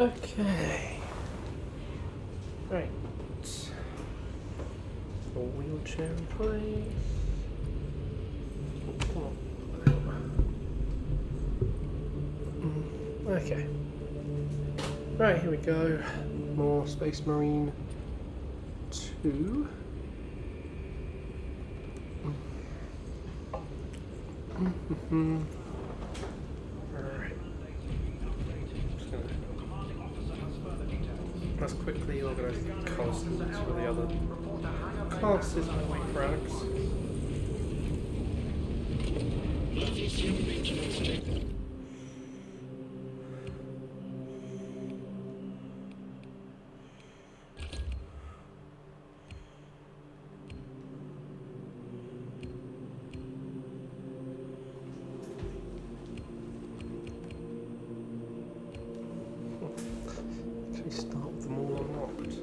Okay. Right. A wheelchair in place. Okay. Right, here we go. More Space Marine 2. Alright. Let's quickly organise the constants for the other classes and wapr acts. Can we start with them all unlocked?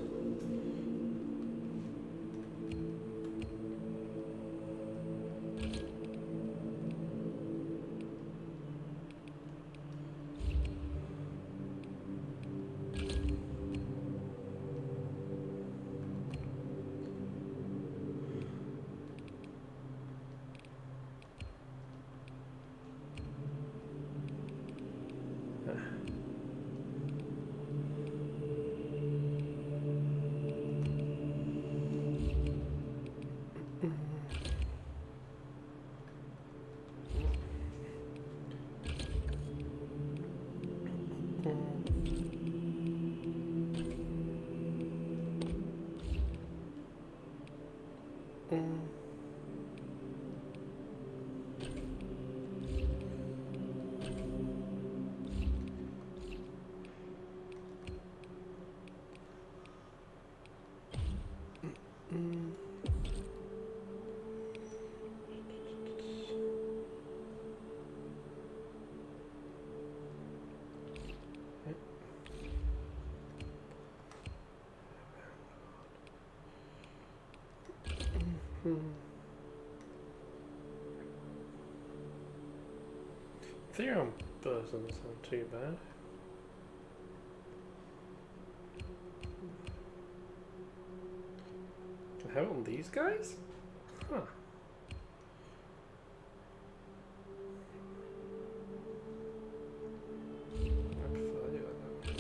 Theorem doesn't sound too bad. Can I have it on these guys? Huh. I prefer to do it that way.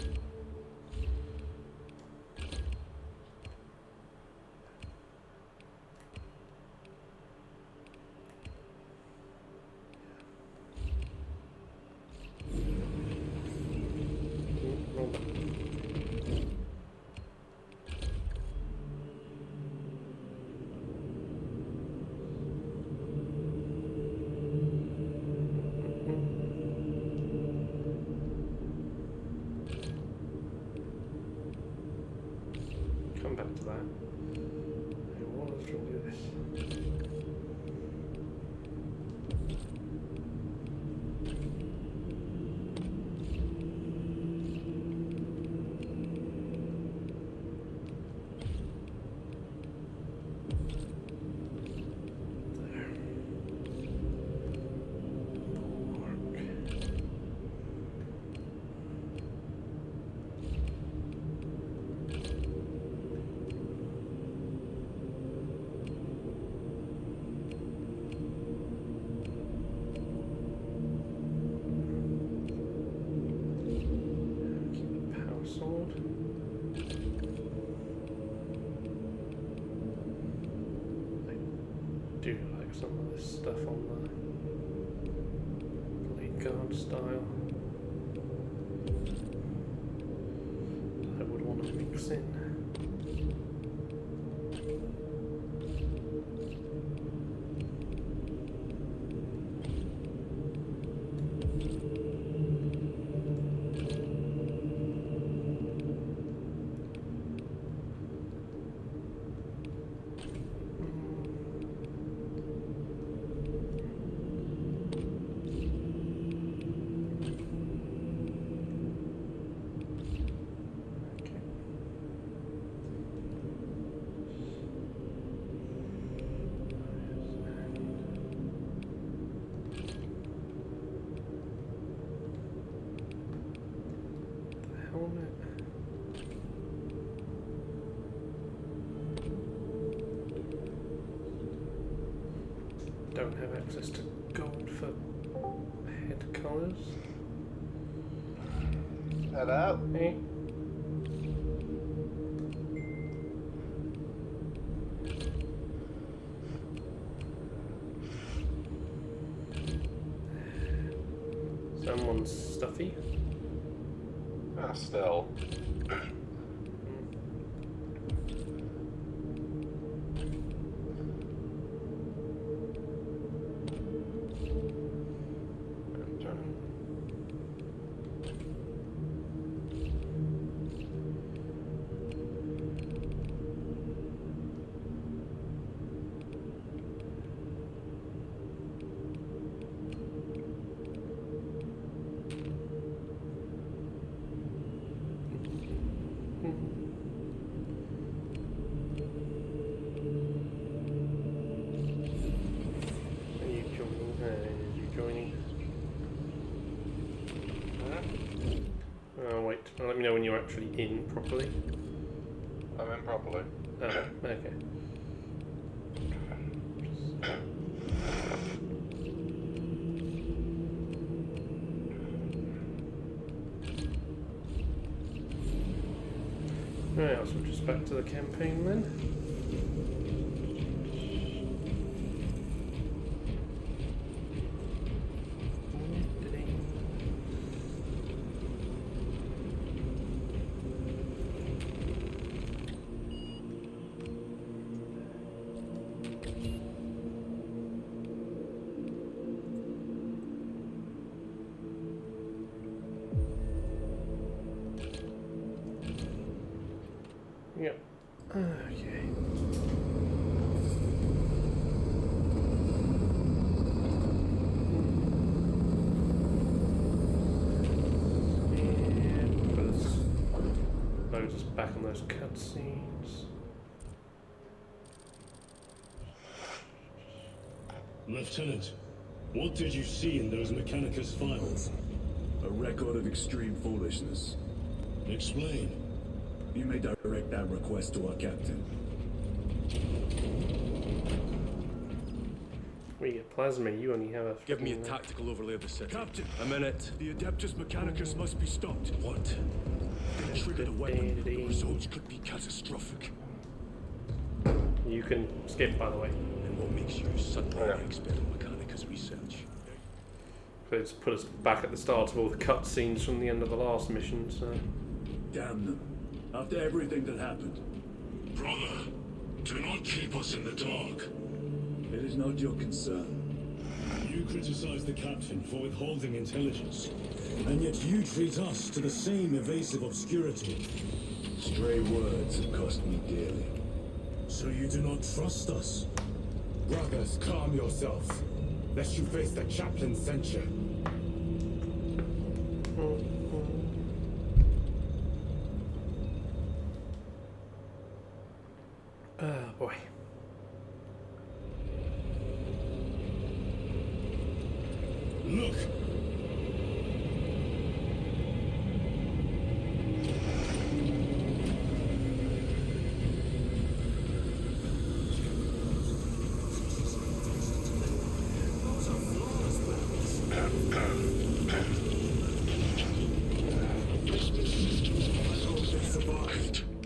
Come back to that. Hey, what is wrong with this? Sword. I do like some of this stuff on the Blade Guard style. I would want to mix in. on it. Don't have access to gold for head colours. Hello? Hey. Someone's stuffy. Ah, still. Let me know when you're actually in properly. I'm in properly. Oh, okay. Right, I'll switch us back to the campaign then. Yep. Okay. And put us, load us back on those cutscenes. Lieutenant, what did you see in those Mechanicus files? A record of extreme foolishness. Explain. You may direct that request to our captain. We get plasma, you only have a... Give me a tactical overlay of the city. Captain! A minute. The Adeptus Mechanicus must be stopped. What? If they trigger the weapon, the results could be catastrophic. You can skip, by the way. And what makes you suddenly an expert in Mechanicus research? It's put us back at the start of all the cutscenes from the end of the last mission, so... Damn them. After everything that happened. Brother, do not keep us in the dark. It is not your concern. You criticize the captain for withholding intelligence. And yet you treat us to the same evasive obscurity. Stray words have cost me dearly. So you do not trust us? Brothers, calm yourselves, lest you face the chaplain's censure. Boy. Look!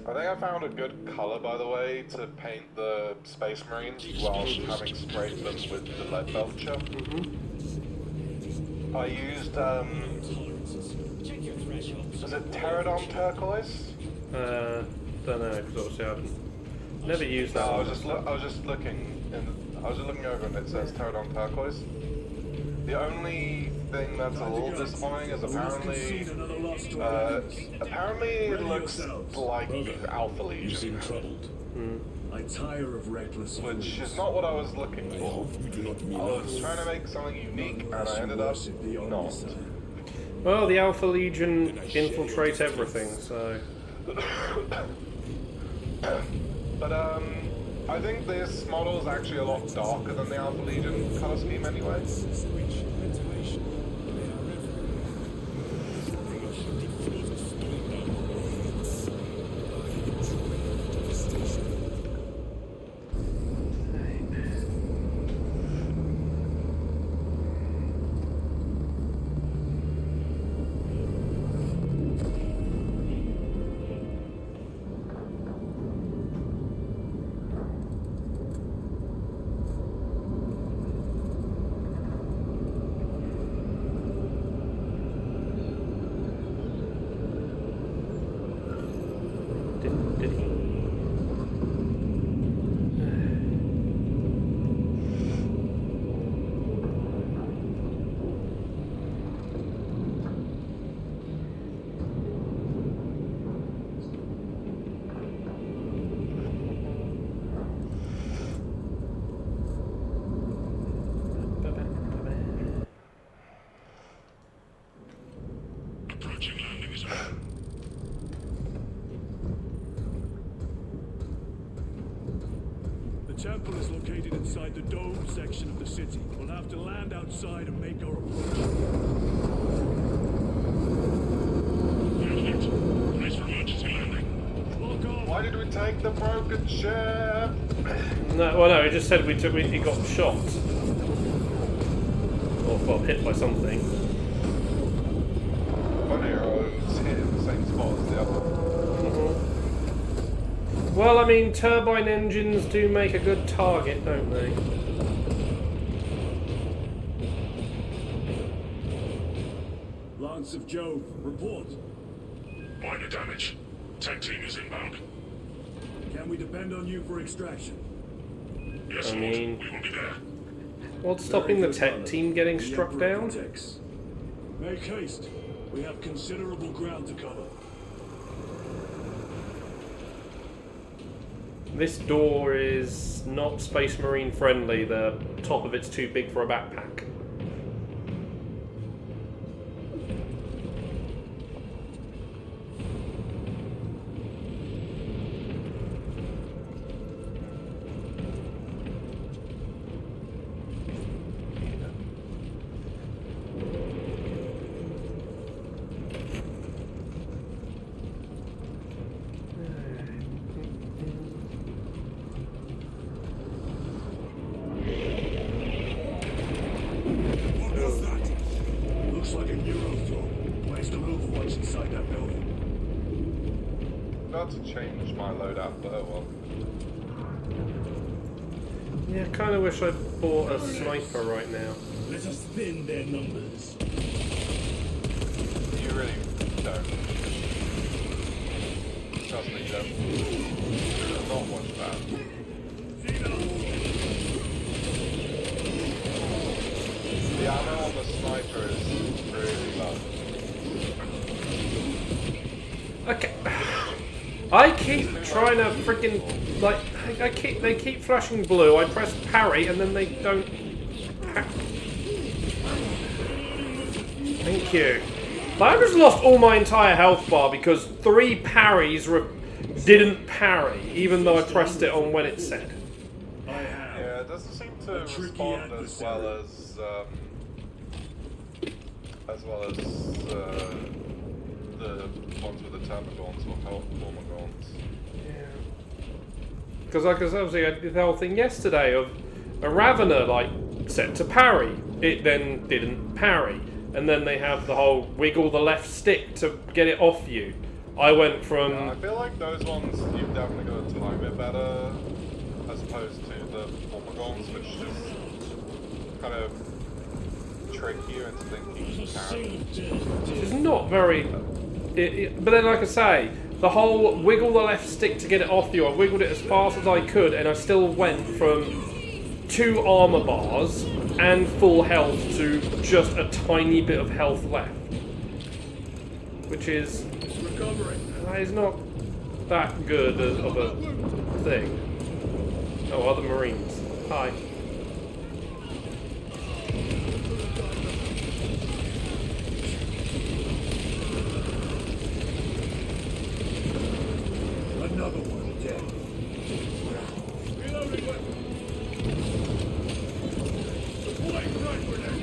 I think I found a good colour, by the way, to paint the Space Marines whilst having sprayed them with the lead belcher. I used, was it Pterodon turquoise? Don't know, because obviously I've never used that. No, I one. was just looking over and it says Pterodon turquoise. The only thing that's a little disappointing is apparently it looks like Alpha You Legion, seem troubled. I tire of reckless which fools. is not what I was looking I for. hope you do not mean I was us. trying to make something unique, and Unless I you ended up worship the not. Omniscient. Well, the Alpha Legion infiltrate everything, so... But I think this model is actually a lot darker than the Alpha Legion color scheme anyway. temple is located inside the dome section of the city. We'll have to land outside and make our approach. Nice for emergency landing. Lock on. Why did we take the broken ship? No, well, no, it just said he got shot. Or, well, hit by something. One arrow's hit in the same spot as the other. Well, I mean, turbine engines do make a good target, don't they? Lance of Jove, report. Minor damage. Tech team is inbound. Can we depend on you for extraction? Yes, I Lord. mean- We will be there. What's stopping the tech team getting The struck Emperor down? protects. Make haste. We have considerable ground to cover. This door is not Space Marine friendly. The top of it's too big for a backpack. What was that? Looks like a Eurothrone. Ways to move what's inside that building. About to change my loadout, but oh well. Yeah, I kind of wish I bought a sniper right now. Let us thin their numbers. You really don't. Trust me, Jeff. There's not much bad. The ammo on the sniper is really low. Okay. I keep trying to freaking like they keep flashing blue. I press parry and then they don't. Thank you. I just lost all my entire health bar because 3 parries didn't parry, even though I pressed it on when it said. Yeah, it doesn't seem to respond as well as the ones with the Termagants or Hormagants. Because obviously I did the whole thing yesterday of a Ravener like set to parry. It then didn't parry. And then they have the whole wiggle the left stick to get it off you. I went from... I feel like those ones, you've definitely got to time it better, as opposed to the Hormagants, which just kind of trick you into thinking you can. It's not very... but then, like I say, the whole wiggle the left stick to get it off you, I wiggled it as fast as I could, and I still went from 2 armor bars and full health to just a tiny bit of health left. Which is... that is not that good of a thing. Oh, other Marines. Hi. Another one dead. Reloading weapon. Deploying frag grenade.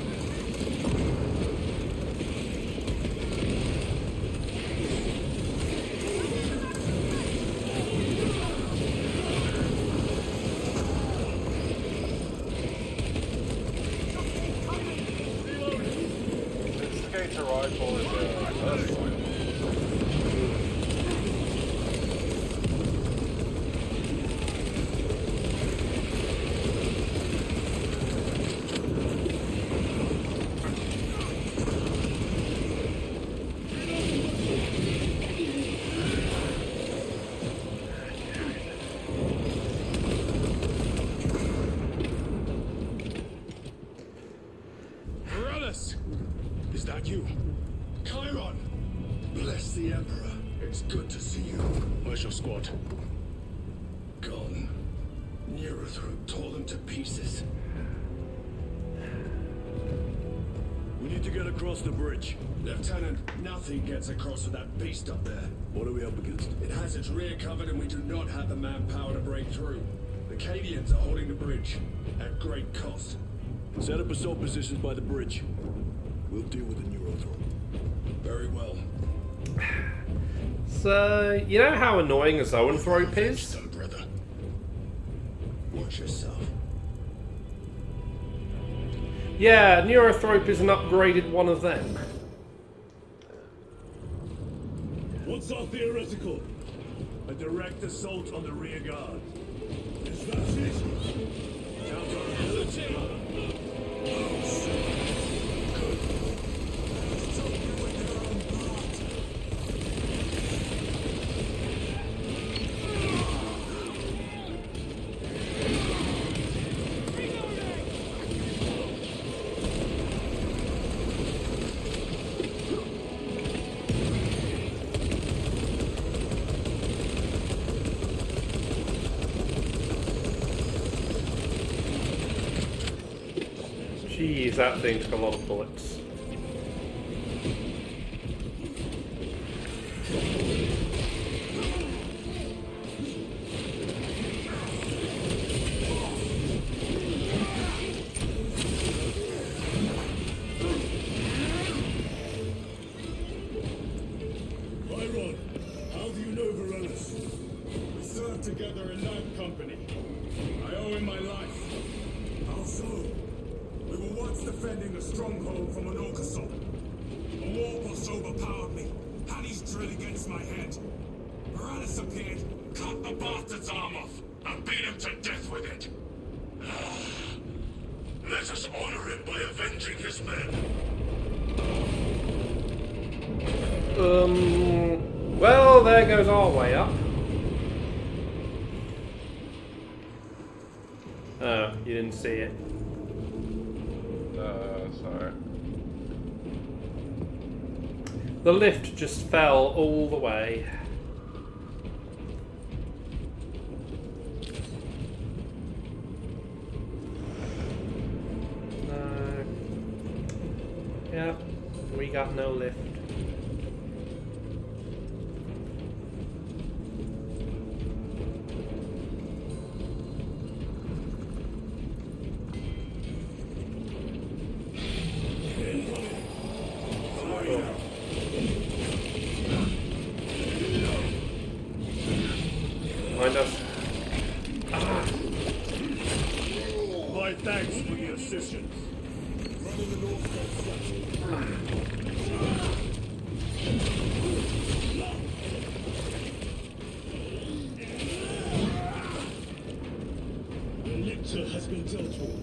Instigator rifle is a reverse rifle. Is that you? Chiron! Bless the Emperor. It's good to see you. Where's your squad? Gone. Neurothroat tore them to pieces. We need to get across the bridge. Lieutenant, nothing gets across with that beast up there. What are we up against? It has its rear covered and we do not have the manpower to break through. The Acadians are holding the bridge at great cost. Set up assault positions by the bridge. We'll deal with the Neurothorn. Very well. So, you know how annoying a zoanthrope is? Some brother. Watch yourself. Yeah, Neurothrope is an upgraded one of them. What's our theoretical? A direct assault on the rear guard. Is that it? Count our ability. Jeez, that thing took a lot of bullets. Byron, how do you know Varelis? We served together in Ninth Company. I owe him my life. How so? We were once defending a stronghold from an Orcasaur. A warboss overpowered me, had his drill against my head. Morales appeared, cut the bastard's arm off, and beat him to death with it. Let us honor him by avenging his men. Well, there goes our way up. Oh, you didn't see it. Sorry. The lift just fell all the way. No. Yeah, we got no lift. Behind us. My thanks for the assistance. Running the North Coast. The lictor has been dealt with.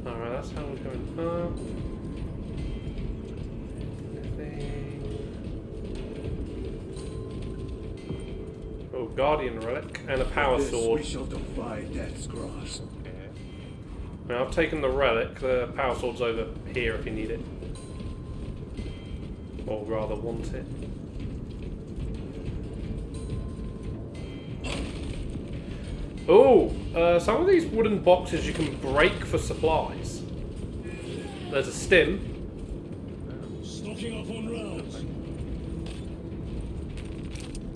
Alright, that's how we're going up. Oh, Guardian Relic and a Power Sword. We shall defy death's grasp. Now, I've taken the Relic. The Power Sword's over here if you need it. Or rather, want it. Oh, some of these wooden boxes you can break for supplies. There's a stim. Stocking up on rounds.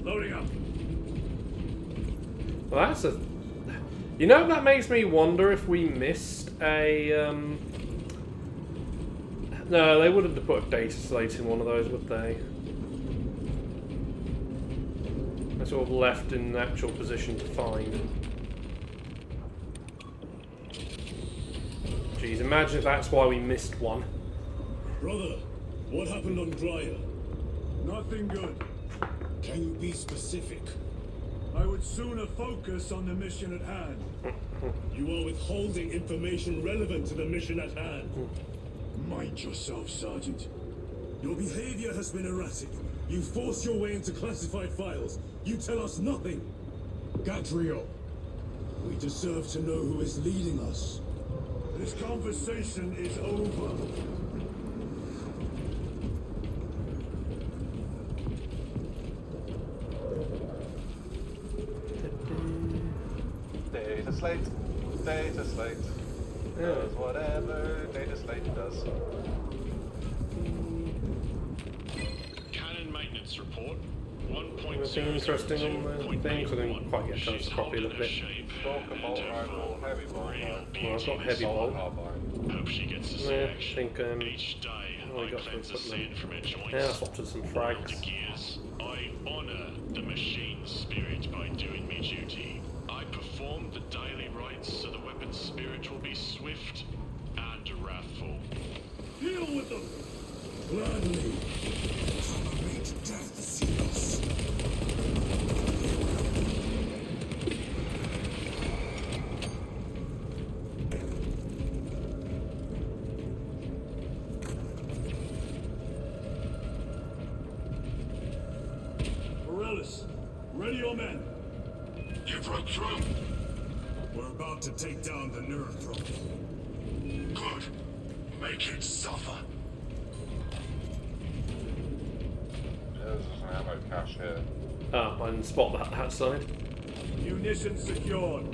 Loading up. Well, that's a... You know, that makes me wonder if we missed a... No, they wouldn't have put a data slate in one of those, would they? They're sort of left in the actual position to find. Jeez, imagine if that's why we missed one. Brother, what happened on Dryer? Nothing good. Can you be specific? I would sooner focus on the mission at hand. You are withholding information relevant to the mission at hand. Mind yourself, Sergeant. Your behavior has been erratic. You force your way into classified files. You tell us nothing. Gadriel, we deserve to know who is leading us. This conversation is over. Data slate. Data slate. Does whatever data slate does. maintenance report. Anything interesting on the things? I didn't quite get a chance to copy a little bit. Stalker bolt rifle, heavy bolt rifle. Well, I've got heavy Assault bolt. carbine. Hope she gets to see Yeah, I action. think Each day, well, we I got some cleanse the sin equipment. from her joints. Yeah, I swapped to some Oil frags. the gears. I honour the machine's spirit by doing me duty. I perform the daily rites so the weapon's spirit will be swift and wrathful. Deal with them! Gladly. Tolerate death seals. Morellis, ready your men. You broke through. We're about to take down the nerve throat. Good. Make it suffer. There's an ammo cache here. Ah, I didn't spot that outside. Munitions secured.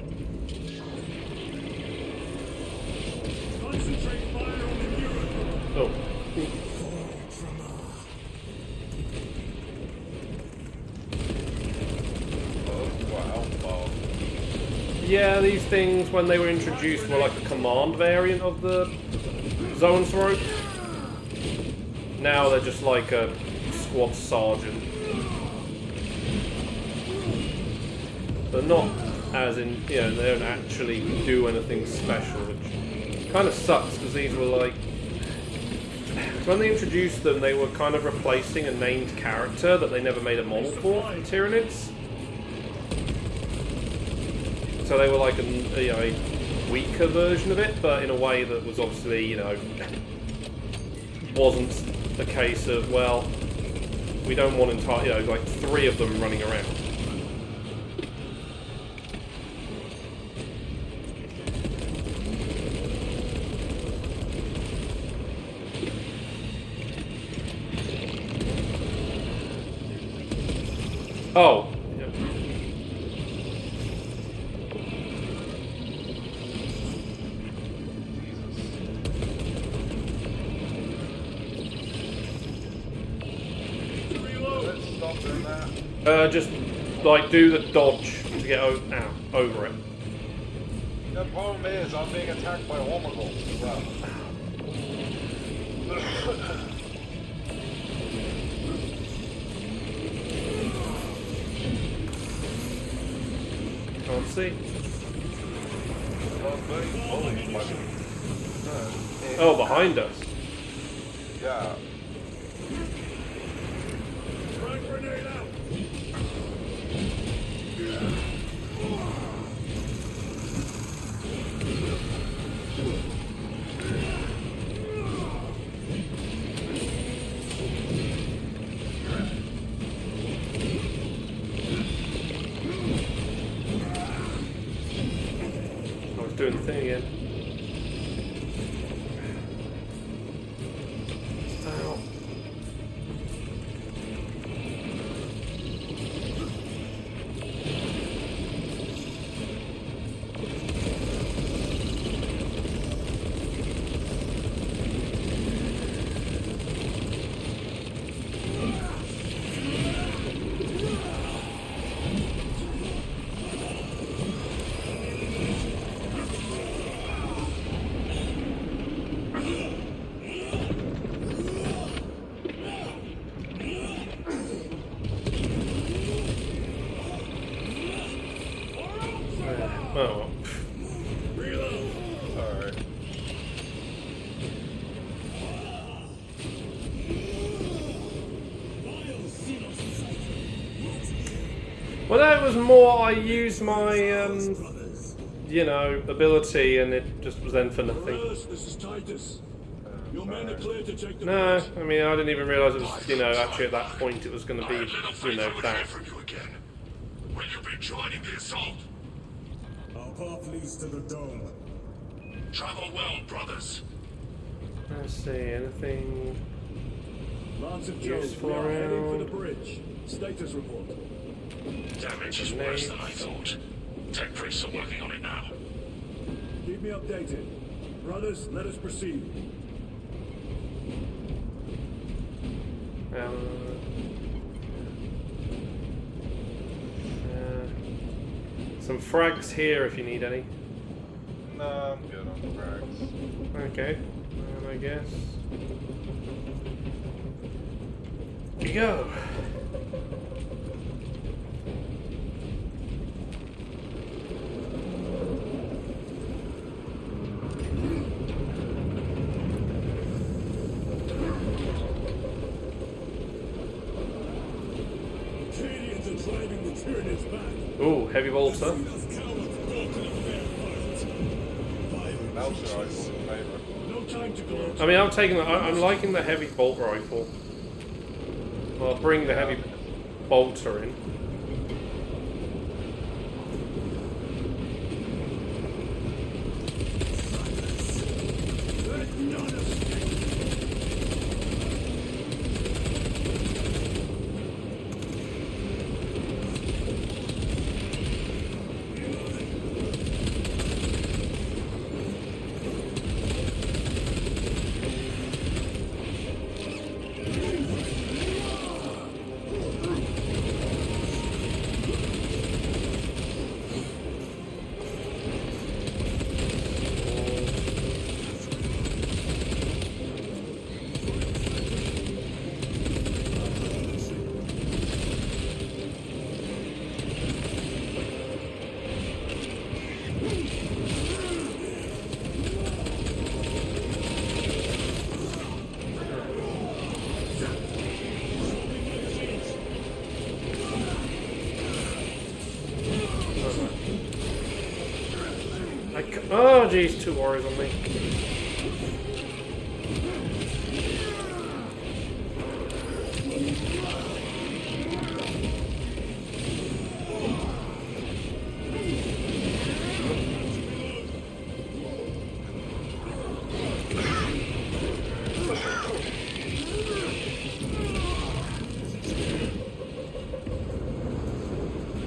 Concentrate fire on the Neuron. Oh. Yeah, these things, when they were introduced, were like a command variant of the zone throat. Now they're just like a squad sergeant. But not as in, you know, they don't actually do anything special, which kind of sucks, because these were like... When they introduced them, they were kind of replacing a named character that they never made a model for Tyranids. So they were like a weaker version of it, but in a way that was obviously, you know, wasn't a case of, well, we don't want entire, you know, like 3 of them running around. Oh. Yeah. Let's stop doing that. Just like do the dodge to get over it. The problem is I'm being attacked by Warmagons as well. Can't see. Oh, behind us. Yeah. Frag grenade out. I was doing the thing again. Ow. Oh, well. Alright. Well, that was more. I used my, you know, ability, and it just was then for nothing. Morellis, this is Titus. Your men are clear to take the No, place. I mean, I didn't even realise it was, you know, actually at that point it was going to be, you know, that. From you again. When you'll be joining the assault. Our path leads to the dome. Travel well, brothers. Let's see, anything. Lance of Jove, Useful we are heading for the around. bridge. Status report. Damage is worse than I thought. Tech priests are working on it now. Keep me updated. Brothers, let us proceed. Some frags here if you need any. No, I'm good on the frags. Okay, and I guess. Here you go. Canadians are driving the Tyranids back. Ooh, heavy bolter. Enough cowards balking at their fight. Melcher rifle in favourite. No time to go. I mean, I'm taking. I'm liking the heavy bolt rifle. I'll bring the heavy bolter in. Let none escape. Oh, geez, 2 warriors on me.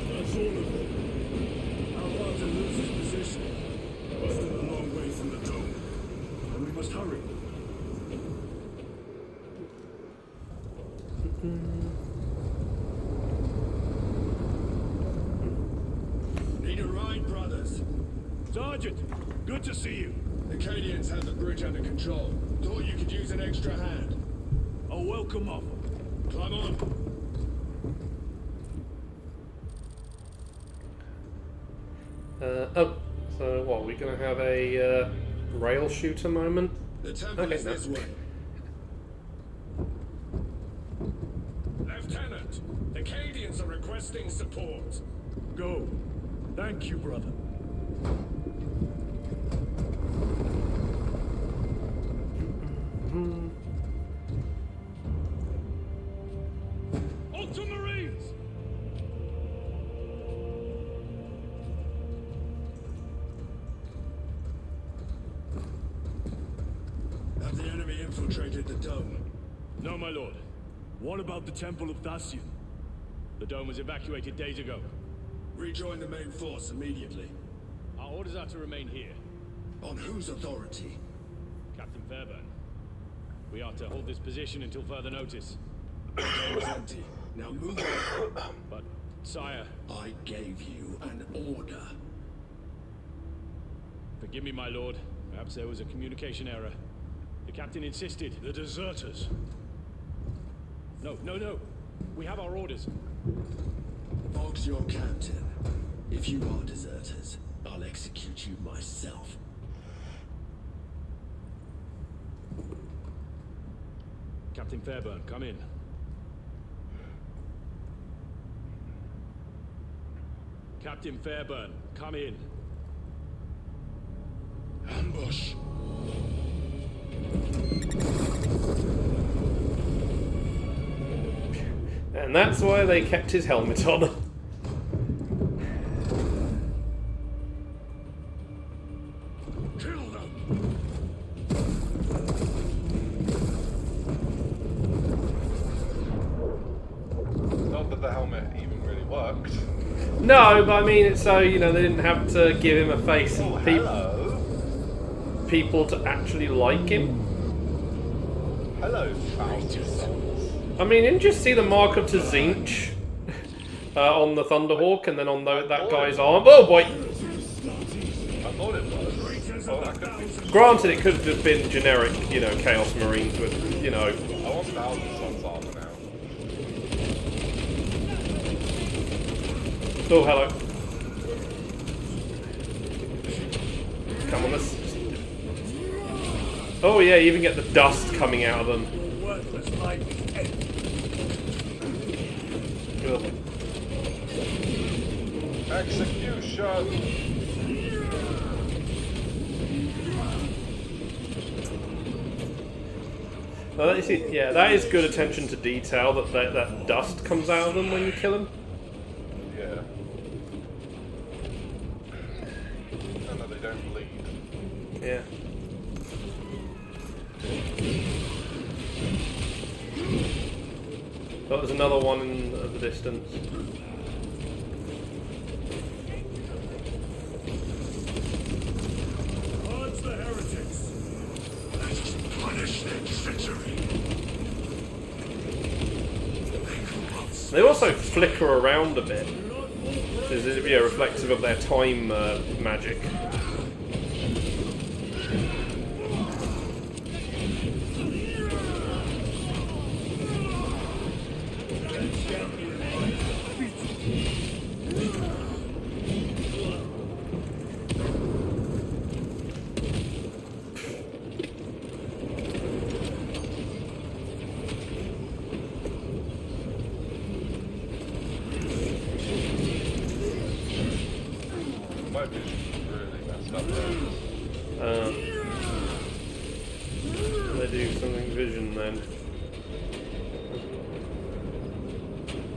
That's all of them. How far to lose his position? We're still a long way from the dome. And we must hurry. Need a ride, brothers? Sergeant, good to see you. The Acadians have the bridge under control. Thought you could use an extra hand. A welcome offer. Climb on. So what? We're gonna have a rail shooter moment. The temple Okay, is no. this way. Lieutenant, the Acadians are requesting support. Go. Thank you, brother. Ultramarines! Have the enemy infiltrated the dome? No, my lord. What about the Temple of Thasian? The dome was evacuated days ago. Rejoin the main force immediately. Our orders are to remain here. On whose authority? Captain Fairburn. We are to hold this position until further notice. The dome is empty. Now move on. But, sire, I gave you an order. forgive me, my lord. Perhaps there was a communication error. The captain insisted. The deserters. No, no, no. We have our orders. Fogg's your captain. If you are deserters, I'll execute you myself. Captain Fairburn, come in. Captain Fairburn, come in. Ambush. And that's why they kept his helmet on. Kill them! Not that the helmet even really worked. No, but I mean, it's so, you know, they didn't have to give him a face and people to actually like him. Hello, foul souls. I mean, didn't you see the mark of Tzinch? on the Thunderhawk and then on that guy's arm. Oh boy! I thought it was. Oh, I could be. Granted, it could have been generic, you know, Chaos Marines with, you know. I want Thousand Suns armor now. Oh, hello. Come on, let's. Oh yeah, you even get the dust coming out of them. Worthless life is dead. Ugh. Execution! Well, you see, yeah, that is good attention to detail. That dust comes out of them when you kill them. Yeah. And that they don't bleed. Yeah. Oh, there's another one in the distance. Odds the heretics. Let us punish their treachery. They also flicker around a bit, which is reflective of their time magic. My vision's really messed up there. They do something vision then.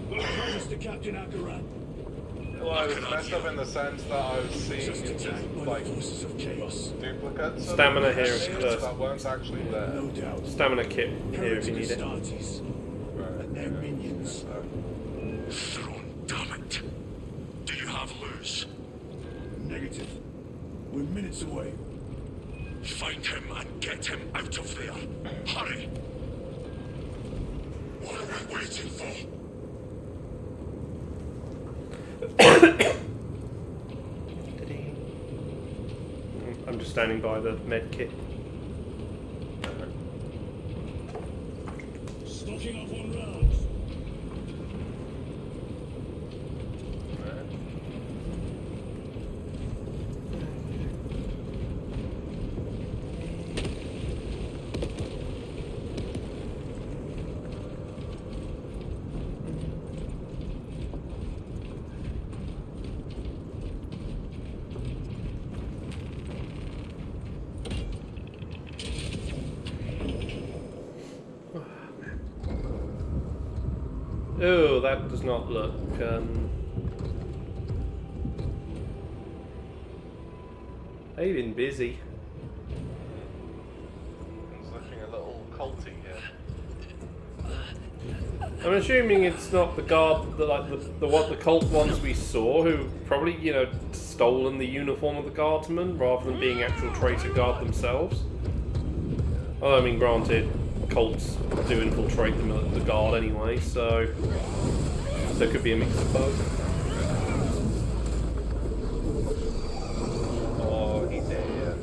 Mr. Captain Akarat. Well, I was messed up in the sense that I was seeing Just just attacked by like the forces of chaos. duplicates of Stamina here is things first. that weren't actually there. No doubt. Stamina kit here if you need it. Astartes Right, and their minions. So, Throne, damn it. Do you have Luz? Negative. We're minutes away. Find him and get him out of there. Hurry! What are we waiting for? I'm just standing by the med kit. Stocking up on rounds. Oh, that does not look. They've been busy. it's looking a little culty here. I'm assuming it's not the guard, the cult ones we saw, who probably, you know, stolen the uniform of the guardsmen rather than being actual traitor guard themselves. Well, I mean, granted, cults do infiltrate the guard anyway, so there could be a mix of both. Oh, he's there.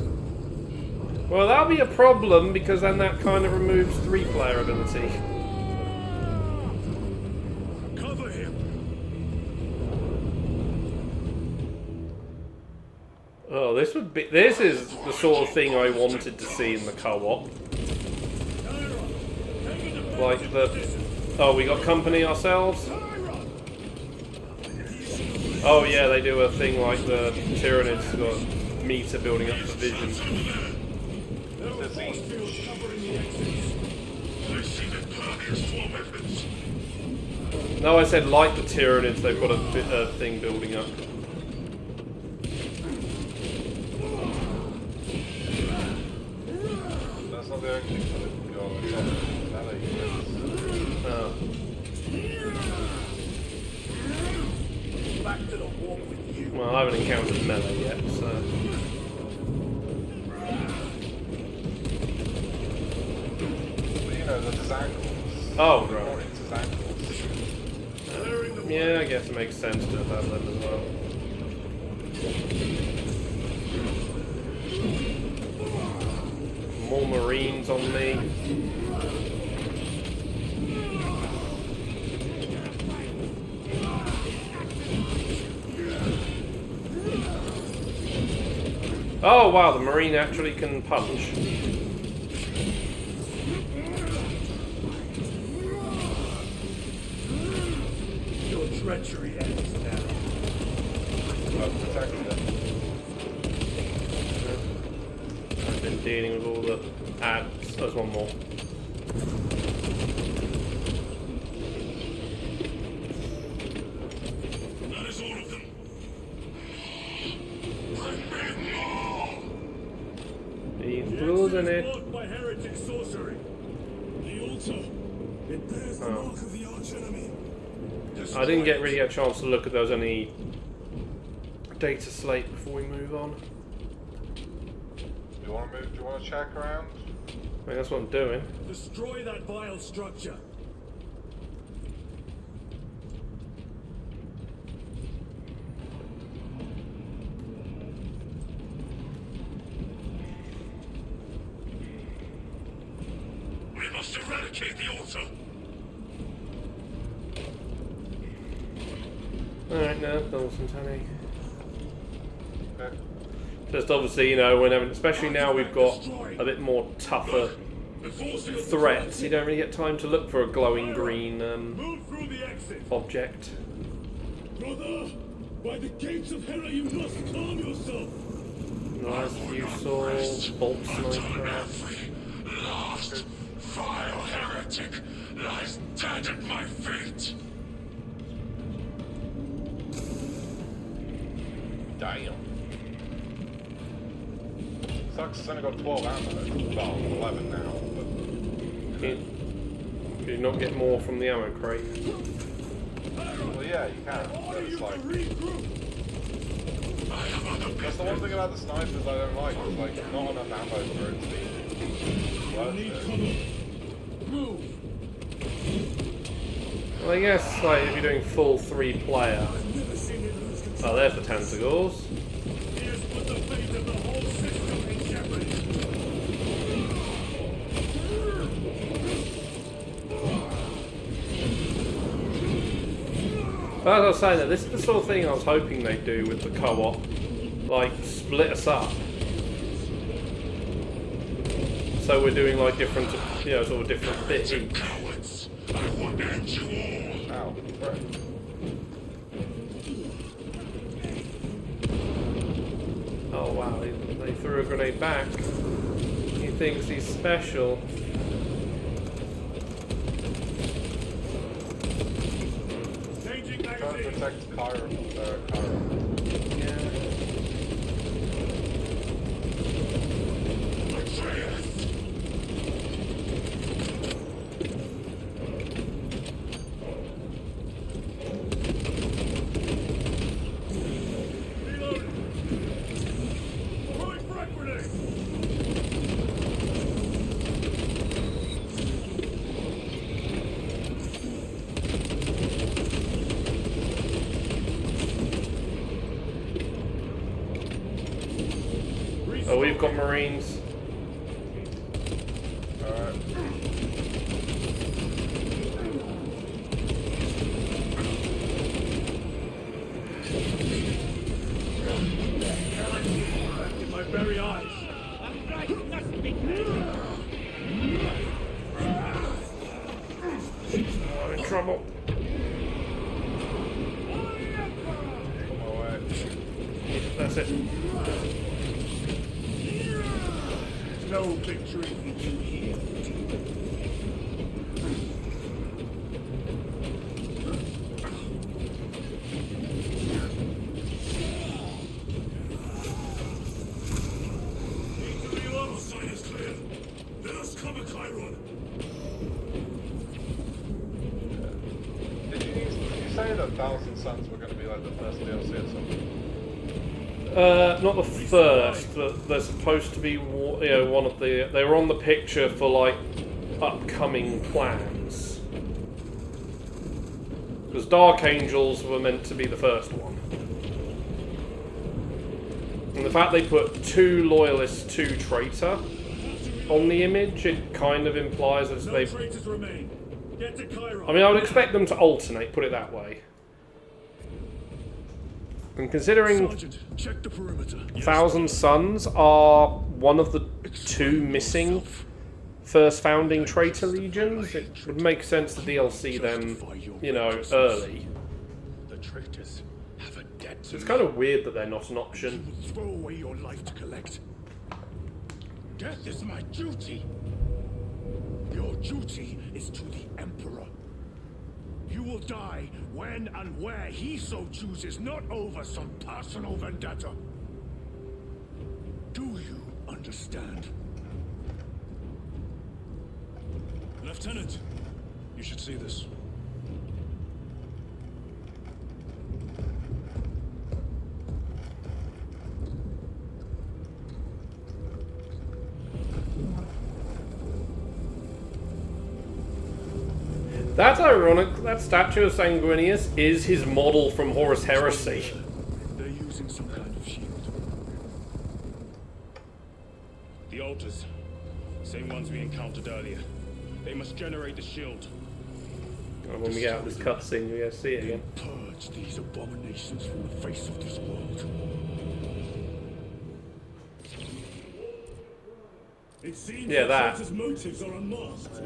Well, that'll be a problem because then that kind of removes 3-player ability. Cover him. Oh, this is the sort of thing I wanted to see in the co-op. Like oh, we got company ourselves? Oh yeah, they do a thing like the Tyranids got meter building up for vision. No, I said like the Tyranids, they've got a thing building up. That's not the only thing that can go on the top of melee units. Oh. Back to the walk with you. Well, I haven't encountered melee yet, so... But you know, the Zankles. Oh, right. According to Zankles. Clearing the Yeah, I guess it makes sense to have them as well. More Marines on me. Oh wow, the Marine actually can punch. Your treachery ends now. I've been dealing with all the ads. There's one more. That is all of them. He's losing it. Blocked by heretic sorcery. The altar. It bears the mark of the arch enemy. I didn't get really a chance to look at those any data slate before we move on. Do you want to move? Do you want to check around? I mean, that's what I'm doing. Destroy that vile structure. We must eradicate the altar. Alright, no, Dawson's honey. Okay. Just obviously, you know, whenever, especially now we've got a bit more tougher threats, you don't really get time to look for a glowing green Move through the exit. object. Brother, by the gates of Hera you must calm yourself. Nice view saw, bolt sniper. Last vile heretic lies dead at my feet. Damn. Sucks, it's only got 12 ammo. Well, 11 now, but... Can you not get more from the ammo crate? Well, yeah, you can, but it's like... That's the one thing about the snipers I don't like, it's like, not enough ammo for it to be worth it. Well, I guess, like, if you're doing full 3-player... Oh, there's the tentacles. Here's what the fate of the whole system in jeopardy. But as I was saying, this is the sort of thing I was hoping they'd do with the co-op. Like, split us up. So we're doing, like, different, you know, sort of different bits each. Cowards, I will end you all. Ow, right. Oh wow, they threw a grenade back. He thinks he's special. Changing Trying to magazine. protect Cairo. Oh, we've got Marines. Alright. In my very eyes. I'm in trouble. On my way. That's it. No victory for you here. Need to reload. Sign is clear. Let us cover Chiron. Did you say that Thousand Suns were going to be like the first DLC or something? Not the first, but they're supposed to be, you know, one of the. They were on the picture for like upcoming plans. Because Dark Angels were meant to be the first one. And the fact they put 2 Loyalist, 2 Traitor on the image, it kind of implies that No they've... traitors remain. Get to Cairo. I mean, I would expect them to alternate, put it that way. And considering Sergeant, check the perimeter. Thousand Sons are one of the 2 missing first founding traitor legions, it would make sense to DLC them, you know, early. The traitors have a debt to It's kind of weird that they're not an you option. will throw away your life to collect. Death is my duty. Your duty is to the Emperor. You will die when and where he so chooses, not over some personal vendetta. Do you understand? Lieutenant, you should see this. That's ironic. That statue of Sanguinius is his model from Horus Heresy. They're using some kind of shield. The altars. Same ones we encountered earlier. They must generate the shield. And when we get out of this cutscene, we get to see it again. Purge these abominations from the face of this world. It seems Yeah, that. Traitor's motives are unmasked.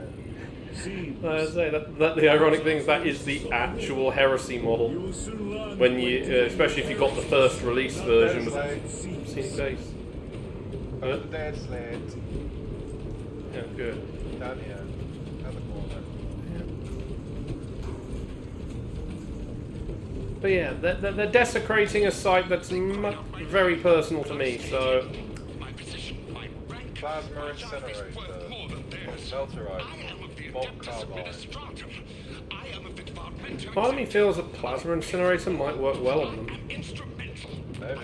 Seems. I say that the ironic thing is that is the actual Heresy model. You will soon learn When you, especially if you got the first release version with Slade. scenic days. Dead Slade. Yeah, good. Down here. At the corner. But yeah, they're desecrating a site that's very personal to me, so... Plasma incinerator. Melterizer. Bolt carbine. Part of me feels that Plasma Incinerator might work well on them. Maybe.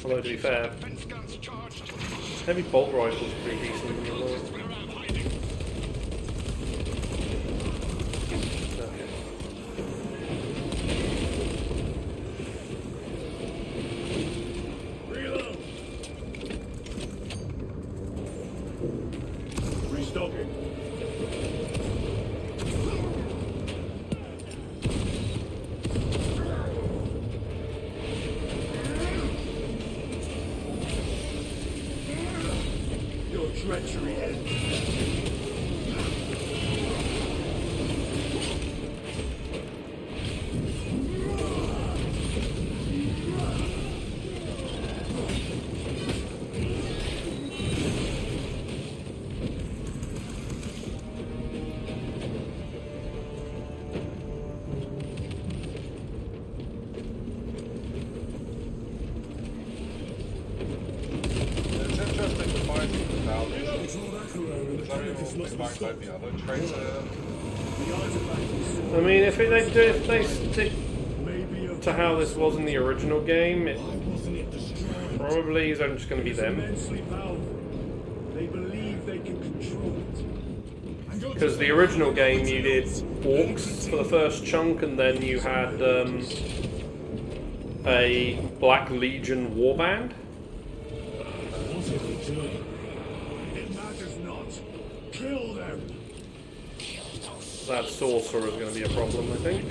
Although, to be fair, Heavy Bolt Rifle's pretty decent as well. Okay. Reload. Restocking. Your treachery ends. It's interesting to find the values. Control that corona. The Some Codex people must be might stopped. the other traitor. The artifact is I mean, if they stick maybe a to how this was in the original game, it Why wasn't it destroyed? probably is only just going to be It's them. immensely powerful. They believe they can control it. Because the original game you did orcs for the first chunk, and then you had a Black Legion warband. What are they doing? It matters not. Kill them. That sorcerer is going to be a problem, I think.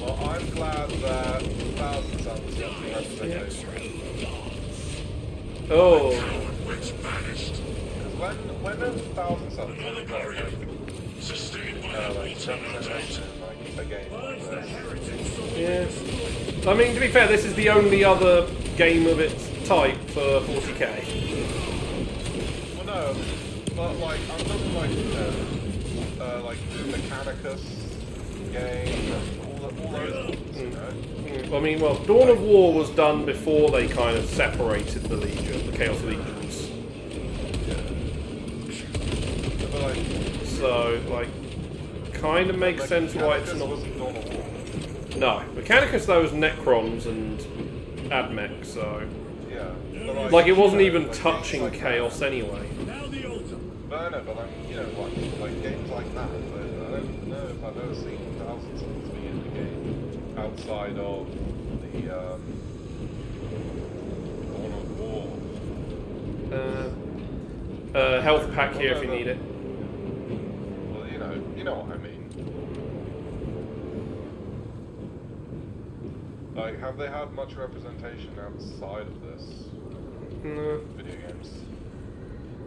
Well, I'm glad that Thousand Suns got the representation. Oh, Because when a Thousand Suns got like representation like a game like this, yeah. I mean, to be fair, this is the only other game of its type for 40k. well, no, but like I'm talking like like Mechanicus game, and all those ones, you know. I mean, well, Dawn of War was done before they kind of separated the Legion, the Chaos Legions. But like, So, like, kind of makes sense why it's Mechanicus not. wasn't Dawn of War. No, Mechanicus though was Necrons and Admech, so Yeah. But like it wasn't even like, touching like Chaos anyway. Now the altar. But But I know, but you know, like games like that, I don't know if I've ever seen thousands of them in the game outside of the Dawn of War. Health pack here if you need it. Well, you know what I mean. Like, have they had much representation outside of this? No. Video games.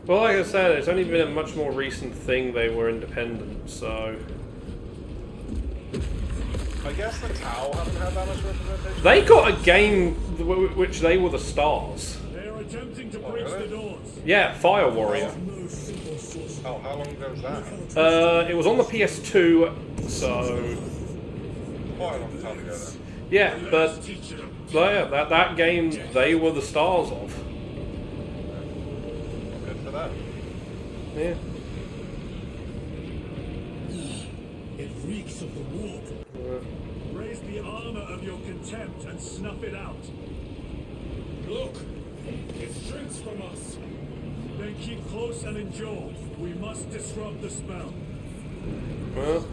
Well, like I said, it's only been a much more recent thing they were independent, so... I guess the Tau haven't had that much representation. They got a game which they were the stars. They are attempting to breach really? the doors. Yeah, Fire Warrior. Oh, how long ago was that? It was on the PS2, so... Quite a long time ago then. Yeah, but that game they were the stars of. Good for that. Yeah. It reeks of the warp. Raise the armor of your contempt and snuff it out. Look! It shrinks from us! Then keep close and endure. We must disrupt the spell. Well,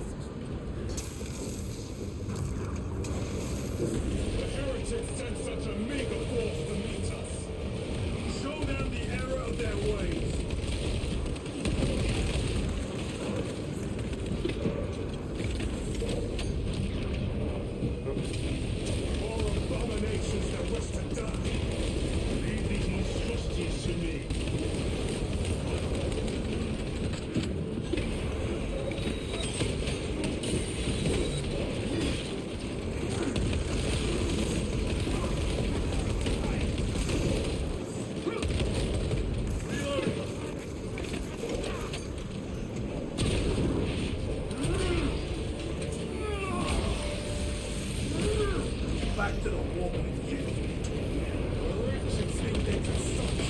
The heretics sent such a mega force to meet us! Show them the error of their ways. More abominations that wish to die! Leave these monstrosities to me! Back to the warp again. The wretches think they can stop us.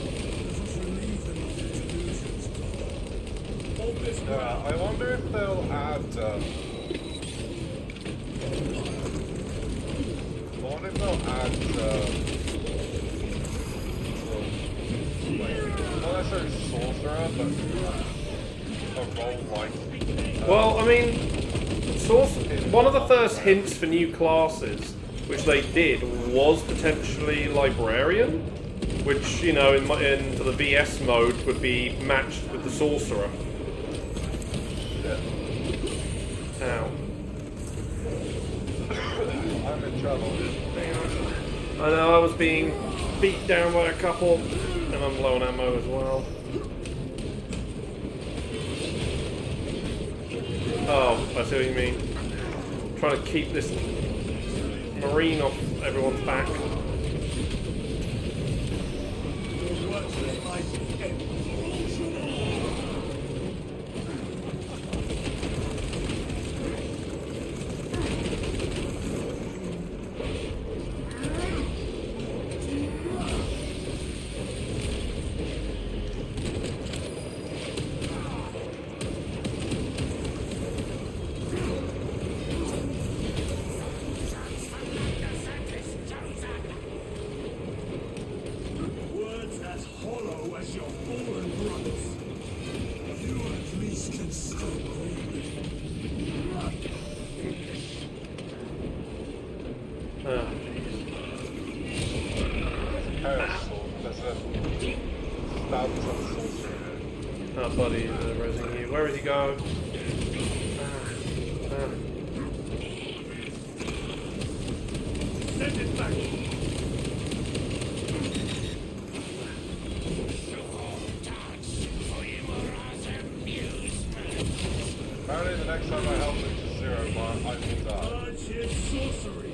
Let us relieve them of their delusions. Hold this ground. I wonder if they'll add. I wonder if they'll add. Not necessarily sorcerer, but a role like. well, I mean, one of the first hints for new classes, which they did, was potentially Librarian, which, you know, in for the VS mode would be matched with the Sorcerer. Ow. I'm in trouble. I know I was being beat down by a couple, and I'm low on ammo as well. Oh, I see what you mean. Trying to keep this Marine off everyone's back. Words as hollow as your fallen brothers. You at least can stop Ah, Chaos Sword. There's a thousands of sorcerer here. oh, buddy, resing you. Where did he go? Send it back. Apparently the next time my health reaches 0, I will die. Purge his sorcery.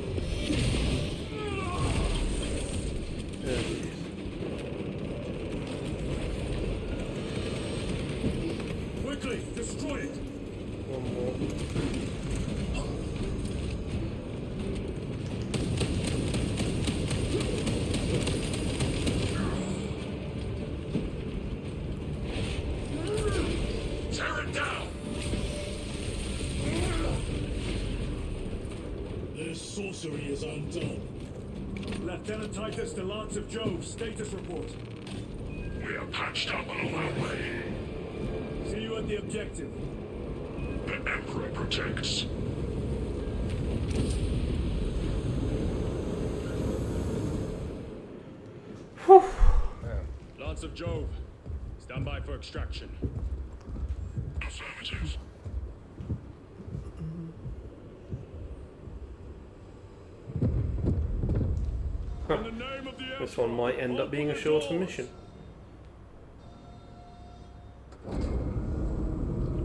Quickly, destroy it. One more. Tear it down! Their sorcery is undone. Lieutenant Titus, the Lance of Jove, status report. We are patched up on our way. you at the objective. The Emperor protects. Whew. Lance of Jove, stand by for extraction. Affirmative. In the name of the This one might end up being a shorter mission.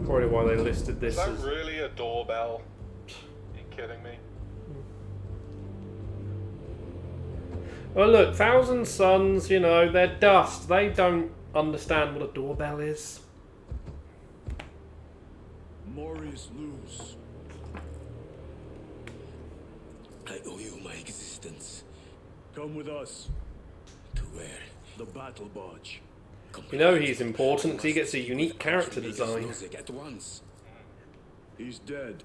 Probably why they listed Is this that as... really a doorbell? Are you kidding me? Well look, Thousand Suns, you know, they're dust. They don't understand what a doorbell is. Morius lose. I owe you my existence. Come with us. To where? The battle barge. You know he's important because he gets a unique character design. At once. He's dead.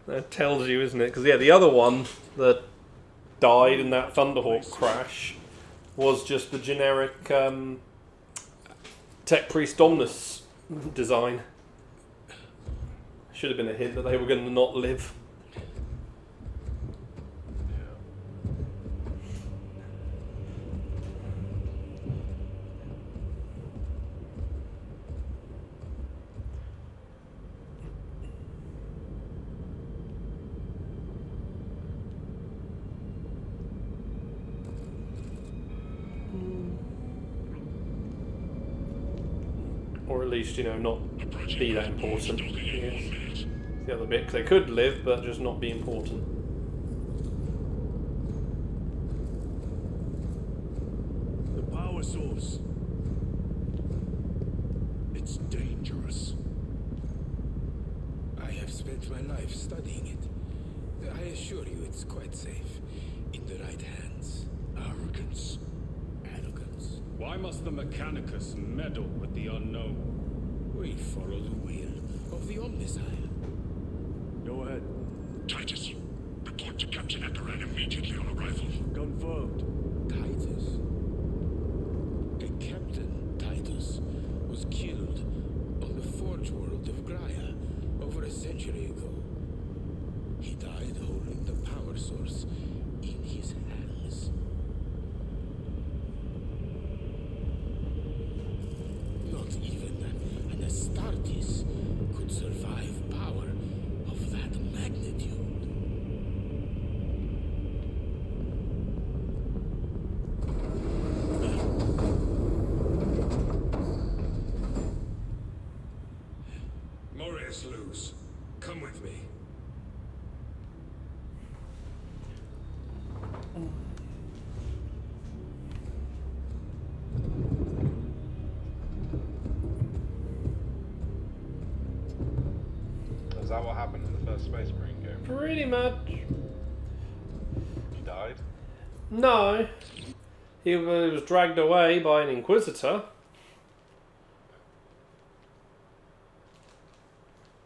That tells you, isn't it? Because yeah, the other one that died in that Thunderhawk crash was just the generic Tech Priest Omnis design. Should have been a hint that they were going to not live. Or at least, you know, not be that important. Yes. The other bit, because they could live, but just not be important. The power source. It's dangerous. I have spent my life studying it. I assure you it's quite safe. In the right hands. Arrogance. Arrogance. Why must the Mechanicus meddle with the unknown? We follow the will of the Omniscient. Go ahead. Titus, report to Captain Eperan immediately on arrival. Confirmed. Titus. Captain Titus was killed on the Forge world of Graia over a century ago. He died holding the power source in his hands. Not even an Astartes could survive power of that magnitude. Morius lose. Come with me. Is that what happened in the first Space Marine game? Pretty much. He died? No. He was dragged away by an Inquisitor.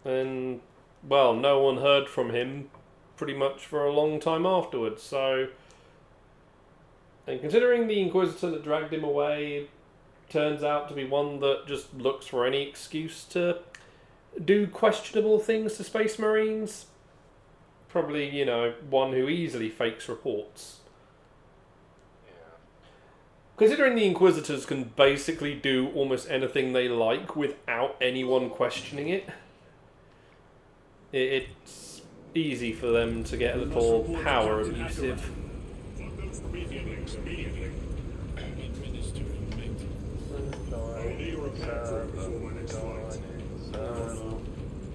And, well, no one heard from him pretty much for a long time afterwards, so... And considering the Inquisitor that dragged him away turns out to be one that just looks for any excuse to do questionable things to Space Marines, probably, you know, one who easily fakes reports. Yeah. Considering the Inquisitors can basically do almost anything they like without anyone questioning it, it's easy for them to get a little power abusive. Fuck those links immediately. Administering mate. I'll need a repair crew before my next flight.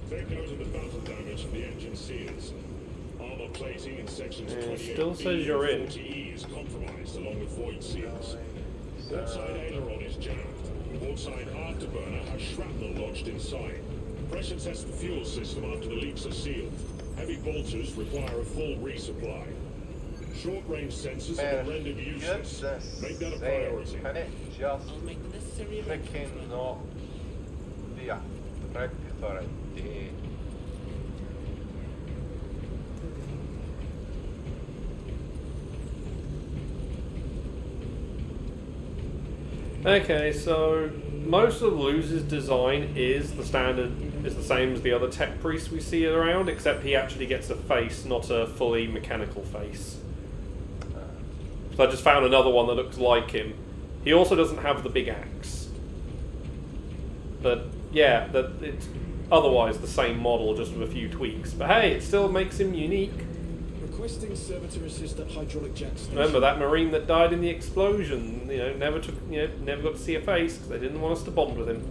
Take note of the battle damage from the engine seals. Armor plating in sections Yeah, 28 still says you're in. 40E is compromised along with void seals. Port side aileron is jammed. Port side afterburner has shrapnel lodged inside. Pressure test the fuel system after the leaks are sealed. Heavy bolters require a full resupply. Short-range sensors have been rendered useless. Make that a priority. Can it just freaking not be a prick for a day? Okay, so most of Luz's design is the same as the other tech priests we see around, except he actually gets a face, not a fully mechanical face. So I just found another one that looks like him. He also doesn't have the big axe. But yeah, it's otherwise the same model, just with a few tweaks. But hey, it still makes him unique. Requesting servitor assist at hydraulic jack station. Remember that Marine that died in the explosion? Never got to see a face because they didn't want us to bond with him.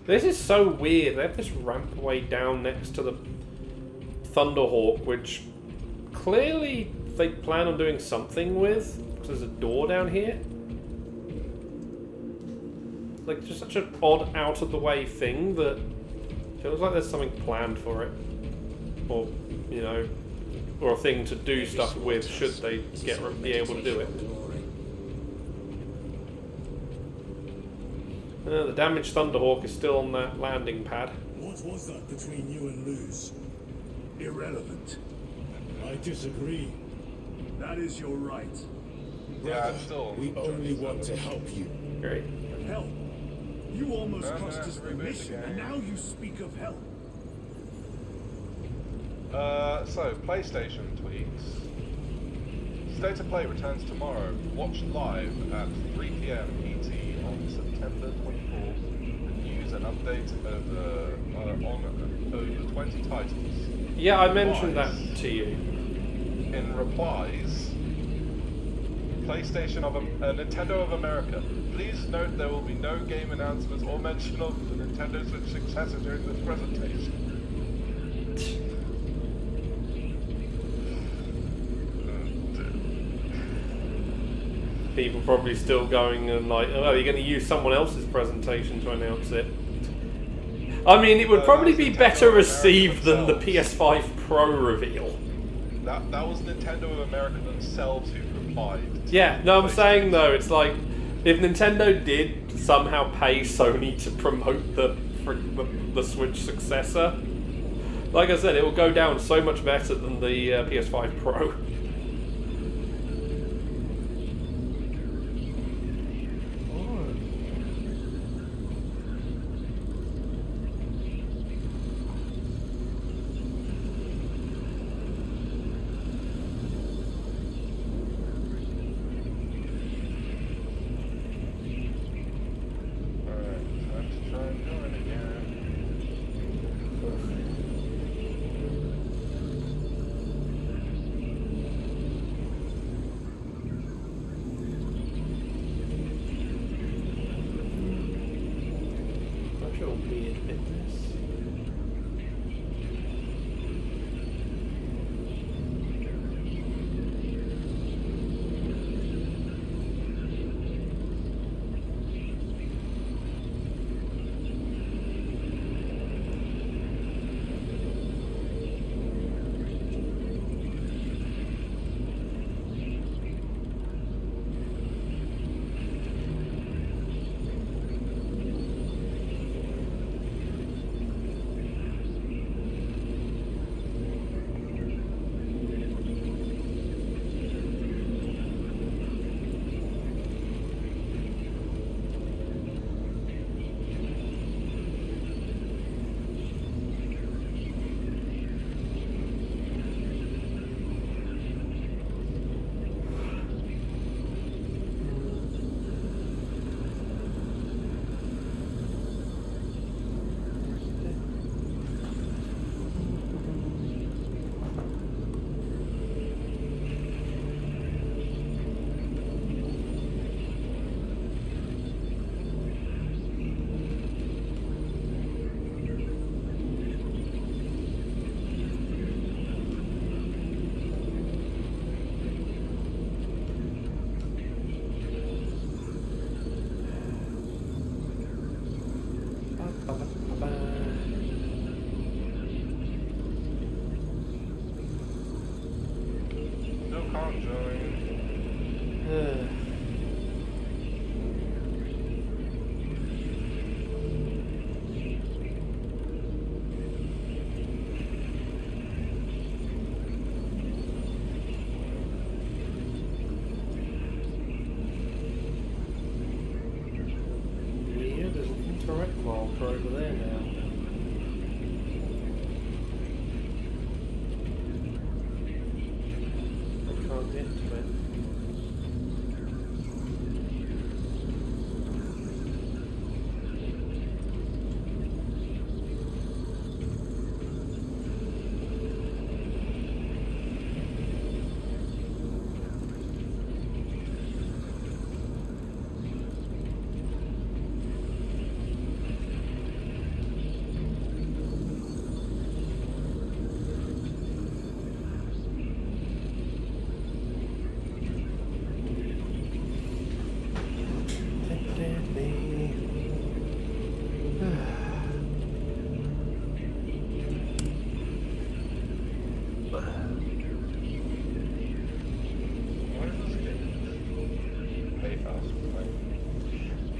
This is so weird. They have this rampway down next to the Thunderhawk, which clearly they plan on doing something with, because there's a door down here. Like, just such an odd, out-of-the-way thing that feels like there's something planned for it. Or, or a thing to do stuff with should they be able to do it. The damaged Thunderhawk is still on that landing pad. What was that between you and Luz? Irrelevant. I disagree. That is your right. Yeah, I'm still. We only want to help you. Great. Help. You almost No, cost no, us the reboot mission, again. and now you speak of help. So PlayStation tweaks. State of Play returns tomorrow. Watch live at 3 p.m. ET on September 24th. The news and update on over 20 titles. Yeah, I mentioned that to you. In replies, Nintendo of America. Please note there will be no game announcements or mention of the Nintendo Switch successor during this presentation. People probably still going and like, oh, you're going to use someone else's presentation to announce it. I mean, it would probably be better received than the PS5 Pro reveal. That was Nintendo of America themselves who replied. Yeah, no, I'm saying though, it's like, if Nintendo did somehow pay Sony to promote the Switch successor, like I said, it will go down so much better than the PS5 Pro.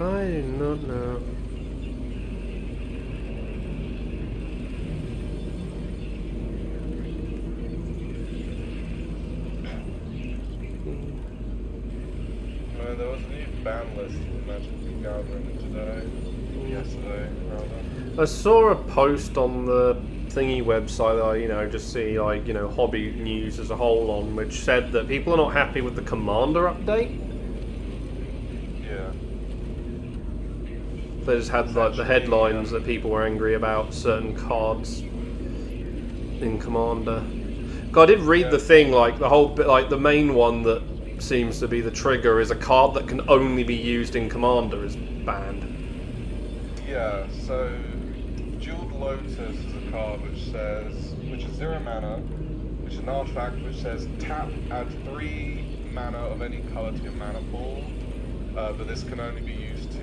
I do not know. There was a new ban list for Magic the Gathering today. Yesterday, rather. I saw a post on the thingy website that I, just see hobby news as a whole on, which said that people are not happy with the Commander update. Yeah. They just had like the headlines that people were angry about certain cards in Commander. God, I did read the thing, like the whole bit, like the main one that seems to be the trigger is a card that can only be used in Commander is banned. Yeah, so Jeweled Lotus is a card which is 0 mana, which is an artifact which says tap, add 3 mana of any colour to your mana pool, but this can only be used to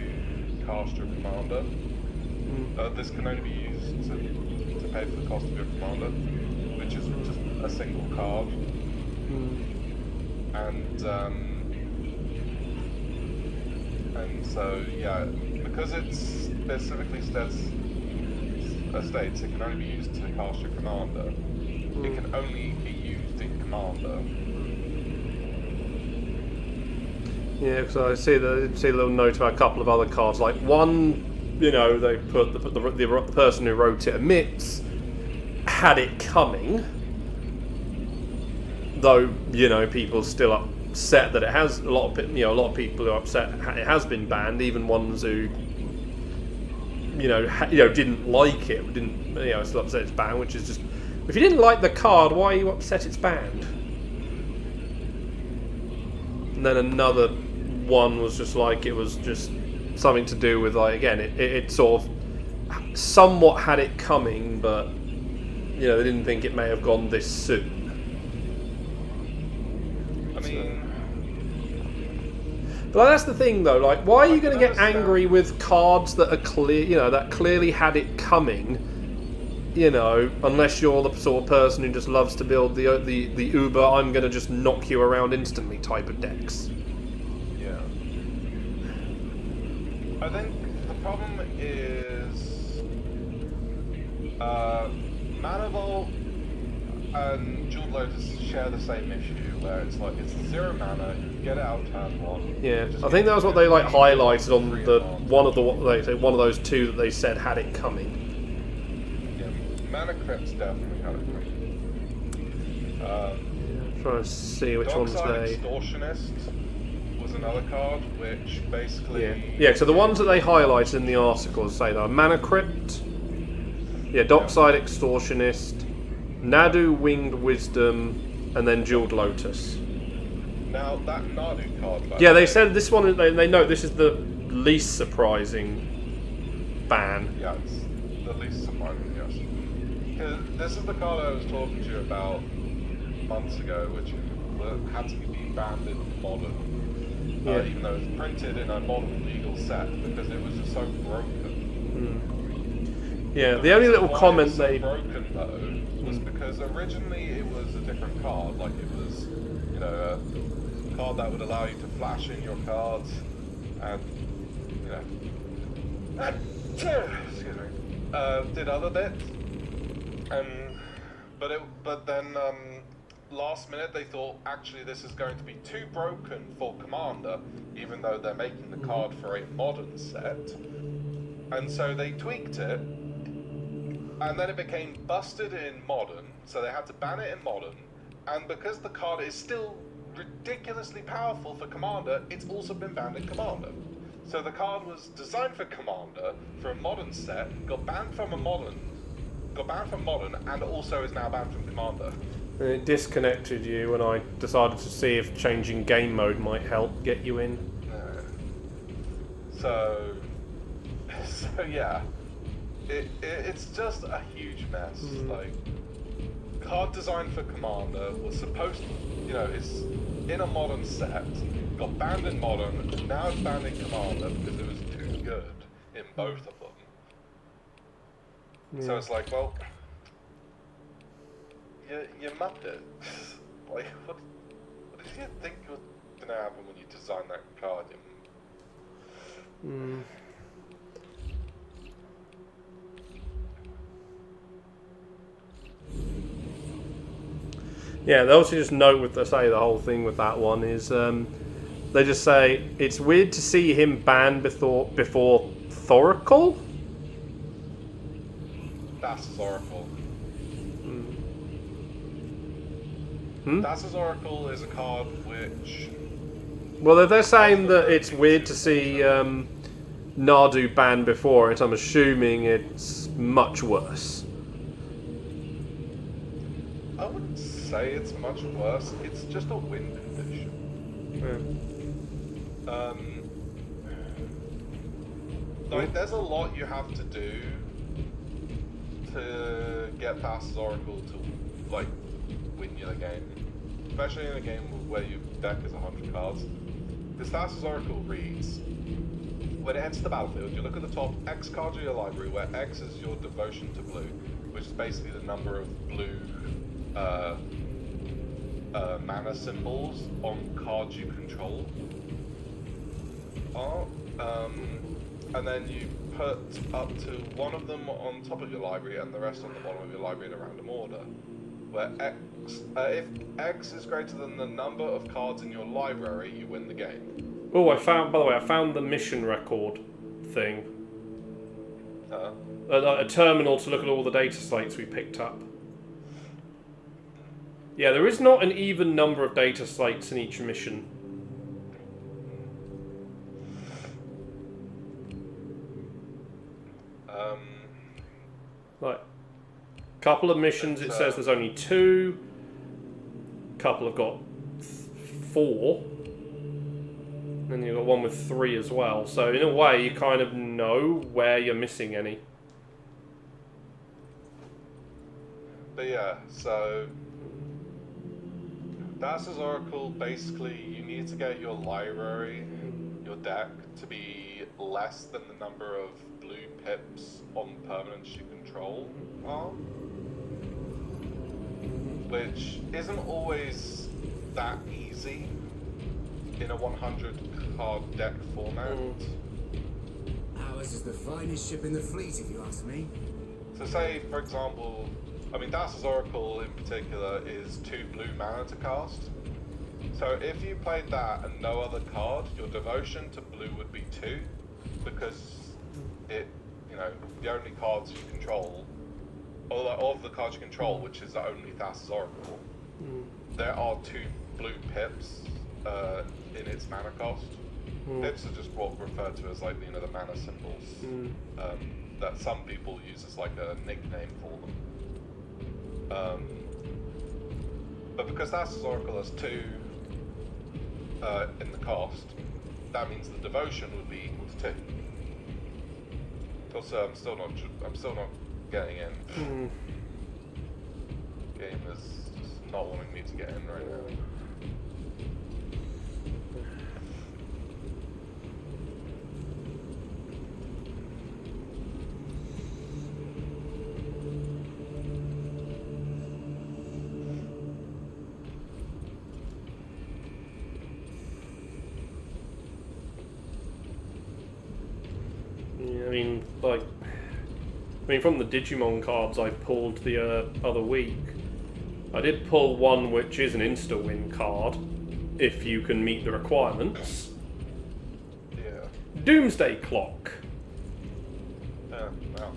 cast your commander. This can only be used to pay for the cost of your commander, which is just a single card. And so yeah, because it specifically states it can only be used to cast your commander. It can only be used in Commander. Yeah, because I see a little note about a couple of other cards. Like one, they put the person who wrote it admits had it coming, though people still upset that it has. A lot of people are upset it has been banned. Even ones who didn't like it, didn't still upset it's banned. Which is just, if you didn't like the card, why are you upset it's banned? And then another one was just like, it was just something to do with, like, again, it sort of somewhat had it coming, but they didn't think it may have gone this soon. I mean, but that's the thing, though. Like, why are you going to get angry with cards that are clear, that clearly had it coming? Unless you're the sort of person who just loves to build the Uber, I'm going to just knock you around instantly type of decks. yeah. I think the problem is Mana Vault and Jeweled Lotus share the same issue, where it's like, it's 0 mana, you can get it out turn 1. Yeah, I think that was what they highlighted on one of those two that they said had it coming. Mana Crypt's definitely had it coming. I'm trying to see which ones they. Extortionist was another card, which basically. Yeah. So the ones that they highlighted in the articles say that are Mana Crypt, Dockside Extortionist, Nadu Winged Wisdom, and then Jeweled Lotus. Now that Nadu card. They said this one. They note this is the least surprising ban. Yeah, it's the least surprising. Yes. This is the card I was talking to you about months ago, which had to be banned in Modern, even though it's printed in a Modern legal set, because it was just so broken. Yeah, the only little comment they they broken though was because originally it was a different card, like it was, a card that would allow you to flash in your cards, and excuse me, did other bits. But then last minute they thought, actually this is going to be too broken for Commander, even though they're making the card for a Modern set, and so they tweaked it, and then it became busted in Modern, so they had to ban it in Modern, and because the card is still ridiculously powerful for Commander, it's also been banned in Commander. So the card was designed for Commander, for a Modern set, got banned from Modern, and also is now banned from Commander. It disconnected you when I decided to see if changing game mode might help get you in. So yeah, it's just a huge mess. Like, card design for Commander was supposed to, it's in a Modern set, got banned in Modern, now it's banned in Commander because it was too good in both of them. So it's like, well, you muppet. Like, what did you think was going to happen when you designed that card? Yeah, they also just note with the whole thing with that one is they just say it's weird to see him banned before Thoracle. That's his Oracle. Hmm? That's his Oracle is a card which. Well, if they're saying that it's weird to see Nardu banned before it, I'm assuming it's much worse. I wouldn't say it's much worse. It's just a win condition. Yeah. Like, there's a lot you have to do to get past his Oracle to, like, win you the game. Especially in a game where your deck is 100 cards. This Thassa's Oracle reads, when it enters the battlefield, you look at the top X cards of your library, where X is your devotion to blue, which is basically the number of blue mana symbols on cards you control. And then you put up to one of them on top of your library and the rest on the bottom of your library in a random order. Where if X is greater than the number of cards in your library, you win the game. Oh, by the way, I found the mission record thing. A terminal to look at all the data slates we picked up. Yeah, there is not an even number of data slates in each mission. Like, couple of missions it says there's only 2. Couple have got 4. Then you've got one with 3 as well. So in a way, you kind of know where you're missing any. But yeah, so that's his Oracle. Basically, you need to get your library, your deck, to be less than the number of blue pips on permanents you control are. Which isn't always that easy in a 100 card deck format. Ours is the finest ship in the fleet, if you ask me. So say, for example, I mean, Thassa's Oracle in particular is 2 blue mana to cast. So if you played that and no other card, your devotion to blue would be 2, because it, you know, the only cards you control, all of the cards you control, which is only Thassa's Oracle, there are 2 blue pips in its mana cost. Pips are just what referred to as, like, you know, the mana symbols that some people use as like a nickname for them. But because Thassa's Oracle has 2 in the cost, that means the devotion would be equal to 2. Also, I'm still not getting in. Game is just not wanting me to get in right now. I mean, from the Digimon cards I pulled the other week, I did pull one which is an insta-win card, if you can meet the requirements. Yeah. Doomsday Clock. Wow.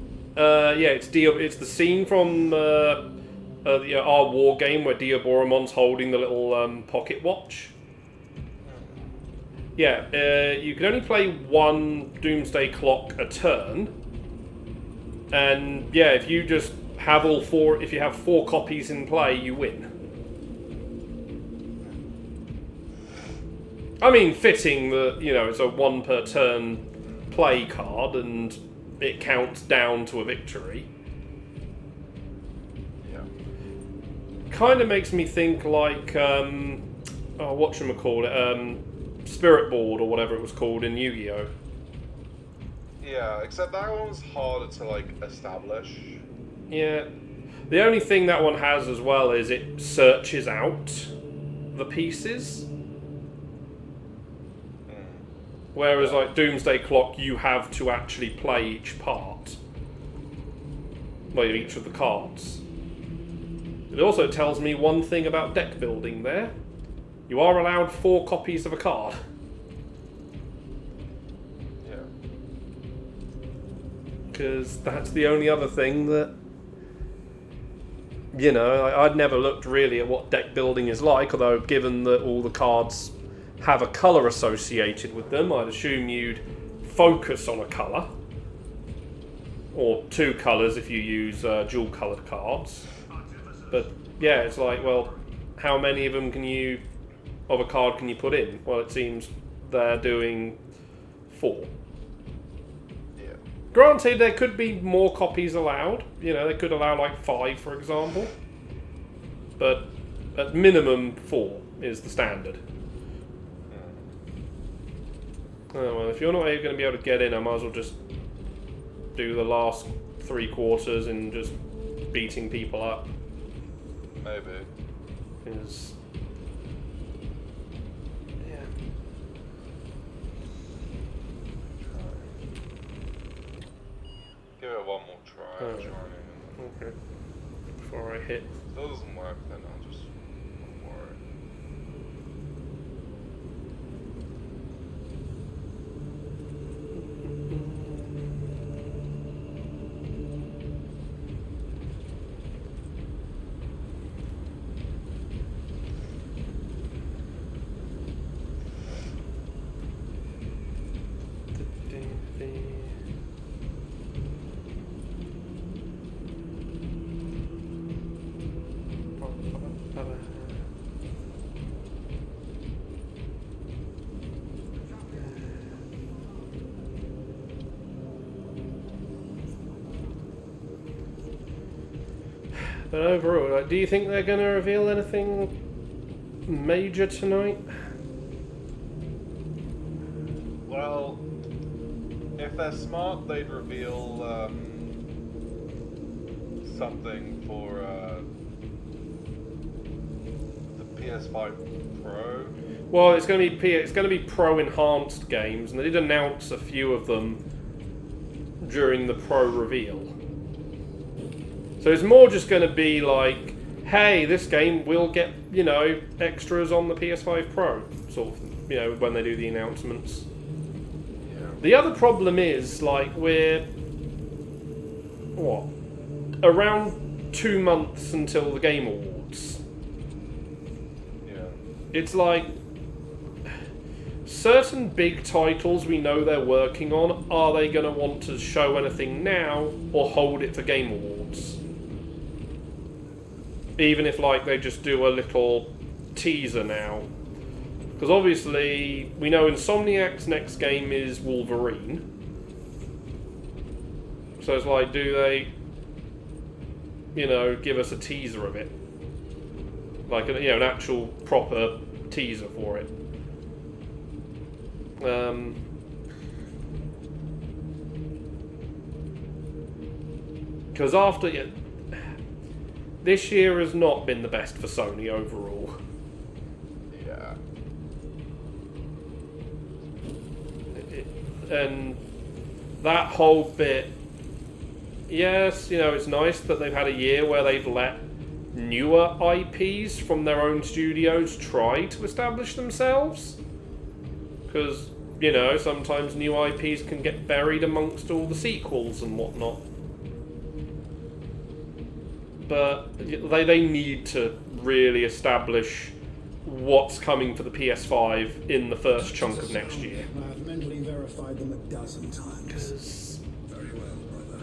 Yeah, it's the scene from our war game where Diaboromon's holding the little pocket watch. Yeah, you can only play one Doomsday Clock a turn. And yeah, if you just have all 4, if you have 4 copies in play, you win. I mean, fitting that, you know, it's a 1 per turn play card and it counts down to a victory. Yeah. Kind of makes me think like, whatchamacallit, Spirit Board or whatever it was called in Yu-Gi-Oh! Yeah, except that one's harder to, like, establish. Yeah. The only thing that one has as well is it searches out the pieces. Whereas like Doomsday Clock, you have to actually play each part. Well, each of the cards. It also tells me one thing about deck building there. You are allowed 4 copies of a card. Yeah. Because that's the only other thing that... You know, I'd never looked really at what deck building is like, although given that all the cards have a colour associated with them, I'd assume you'd focus on a colour. Or 2 colours if you use dual coloured cards. But yeah, it's like, well, how many of them of a card can you put in? Well, it seems they're doing 4. Yeah. Granted, there could be more copies allowed. You know, they could allow like 5, for example. But at minimum 4 is the standard. Oh, well, if you're not going to be able to get in, I might as well just do the last 3 quarters and just beating people up. Maybe. Because... yeah. Give it one more try. Oh. Try. Okay. Before I hit... If it doesn't work, then I'll just worry. But overall, like, do you think they're going to reveal anything major tonight? Well, if they're smart, they'd reveal something for the PS5 Pro. Well, it's going to be Pro enhanced games, and they did announce a few of them during the Pro reveal. So it's more just going to be like, hey, this game will get, you know, extras on the PS5 Pro, sort of, you know, when they do the announcements. Yeah. The other problem is, like, we're, what, around 2 months until the Game Awards. Yeah. It's like, certain big titles we know they're working on, are they going to want to show anything now, or hold it for Game Awards? Even if, like, they just do a little teaser now. Because obviously, we know Insomniac's next game is Wolverine. So it's like, do they, you know, give us a teaser of it? Like, you know, an actual proper teaser for it. Because after... Yeah, this year has not been the best for Sony overall. Yeah. And that whole bit, yes, you know, it's nice that they've had a year where they've let newer IPs from their own studios try to establish themselves. Because, you know, sometimes new IPs can get buried amongst all the sequels and whatnot. But they need to really establish what's coming for the PS5 in the first chunk of next year. I've mentally verified them 12 times. Very well, brother.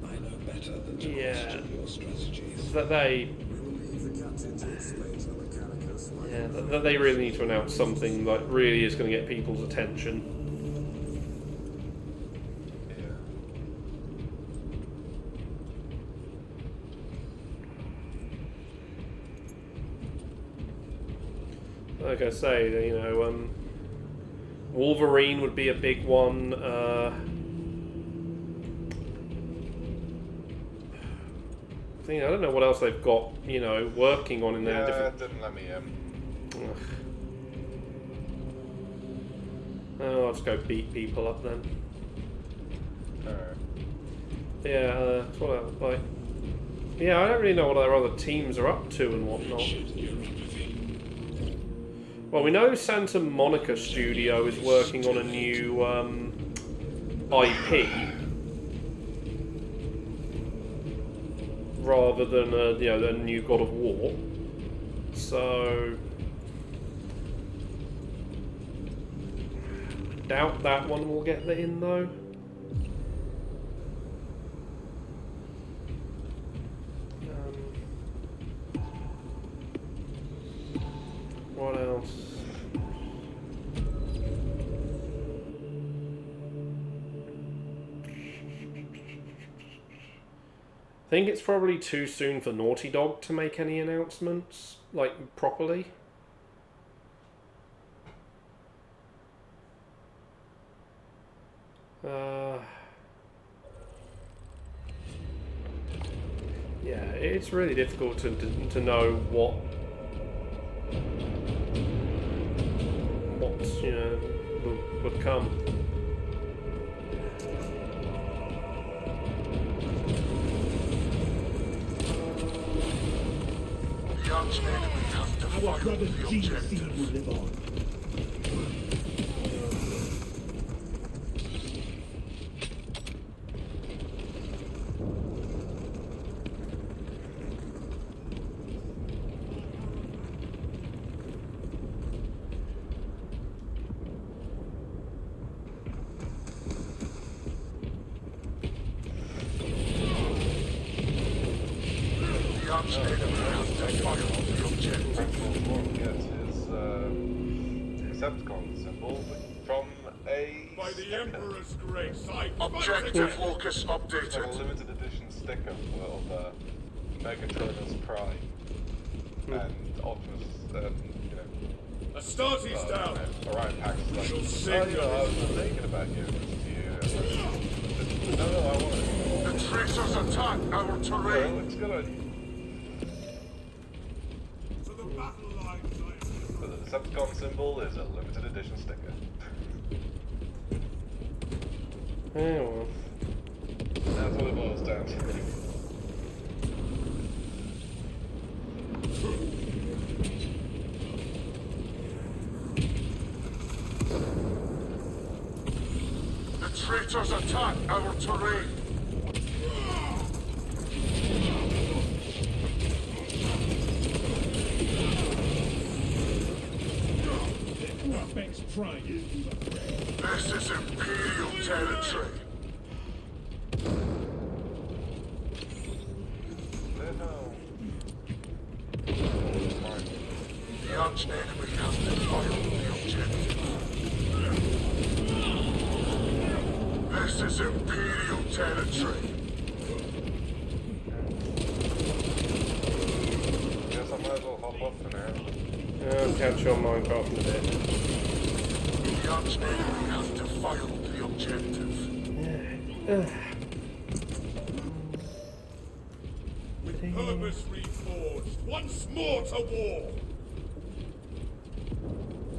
I know better than to Yeah. question your strategies. That they... We will leave the captain to explain to the mechanicus. Yeah, that they really need to announce something that really is going to get people's attention. Like I say, you know, Wolverine would be a big one. I don't know what else they've got, you know, working on in their different... It didn't let me in. Oh, I'll just go beat people up then. Alright. Yeah, that's what I like. Yeah, I don't really know what their other teams are up to and whatnot. Well, we know Santa Monica Studio is working on a new IP rather than the new God of War. So doubt that one will get in though. What else? I think it's probably too soon for Naughty Dog to make any announcements, like, properly. Yeah, it's really difficult to know what would come. Our brother GC will live on. Decepticon symbol from a By the Emperor's grace, I Objective locus a updated. limited edition sticker of Megatronus Prime and Optimus, Astartes down. Orion Pax is like, You'll oh, see I was thinking about you. No, I want it. The traitors attack our It terrain. looks good. To the battle lines, I am. But the Decepticon symbol is a limited edition sticker. Yeah, well. That's what it boils down to. The traitors attack our terrain. Apex Prime. This is Imperial territory. The arch enemy has defiled the objective. This is Imperial territory. Guess I might as well hop up for now. I'll catch you on Minecraft in a bit. The arch enemy has defiled the objective. With purpose reforged, once more to war.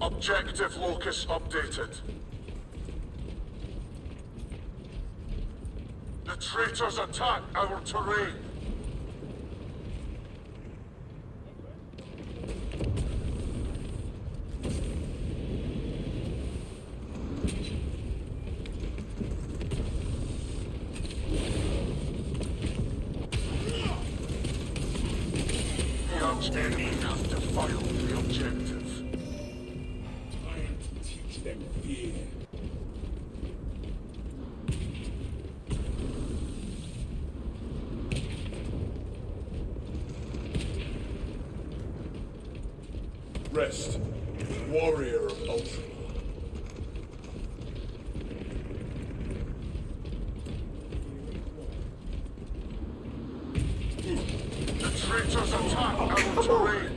Objective locus updated. The traitors attack our terrain. The arch enemy has defiled the objective. Time to teach them fear. Rest, warrior of Ultra. The traitors attack our terrain.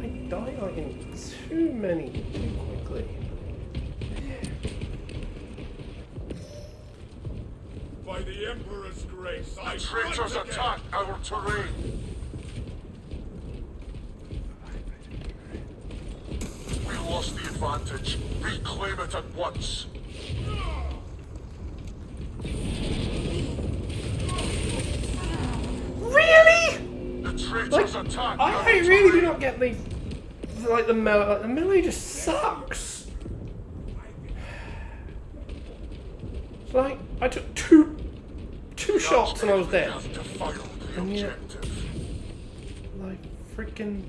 I die like in too quickly. By the Emperor's grace, I The traitors attack our terrain. We lost the advantage. Reclaim it at once. Really? The traitors Like, attack. I really do not get the melee. Like, the melee just sucks. It's like I took two shots and I was dead. And yet, like freaking.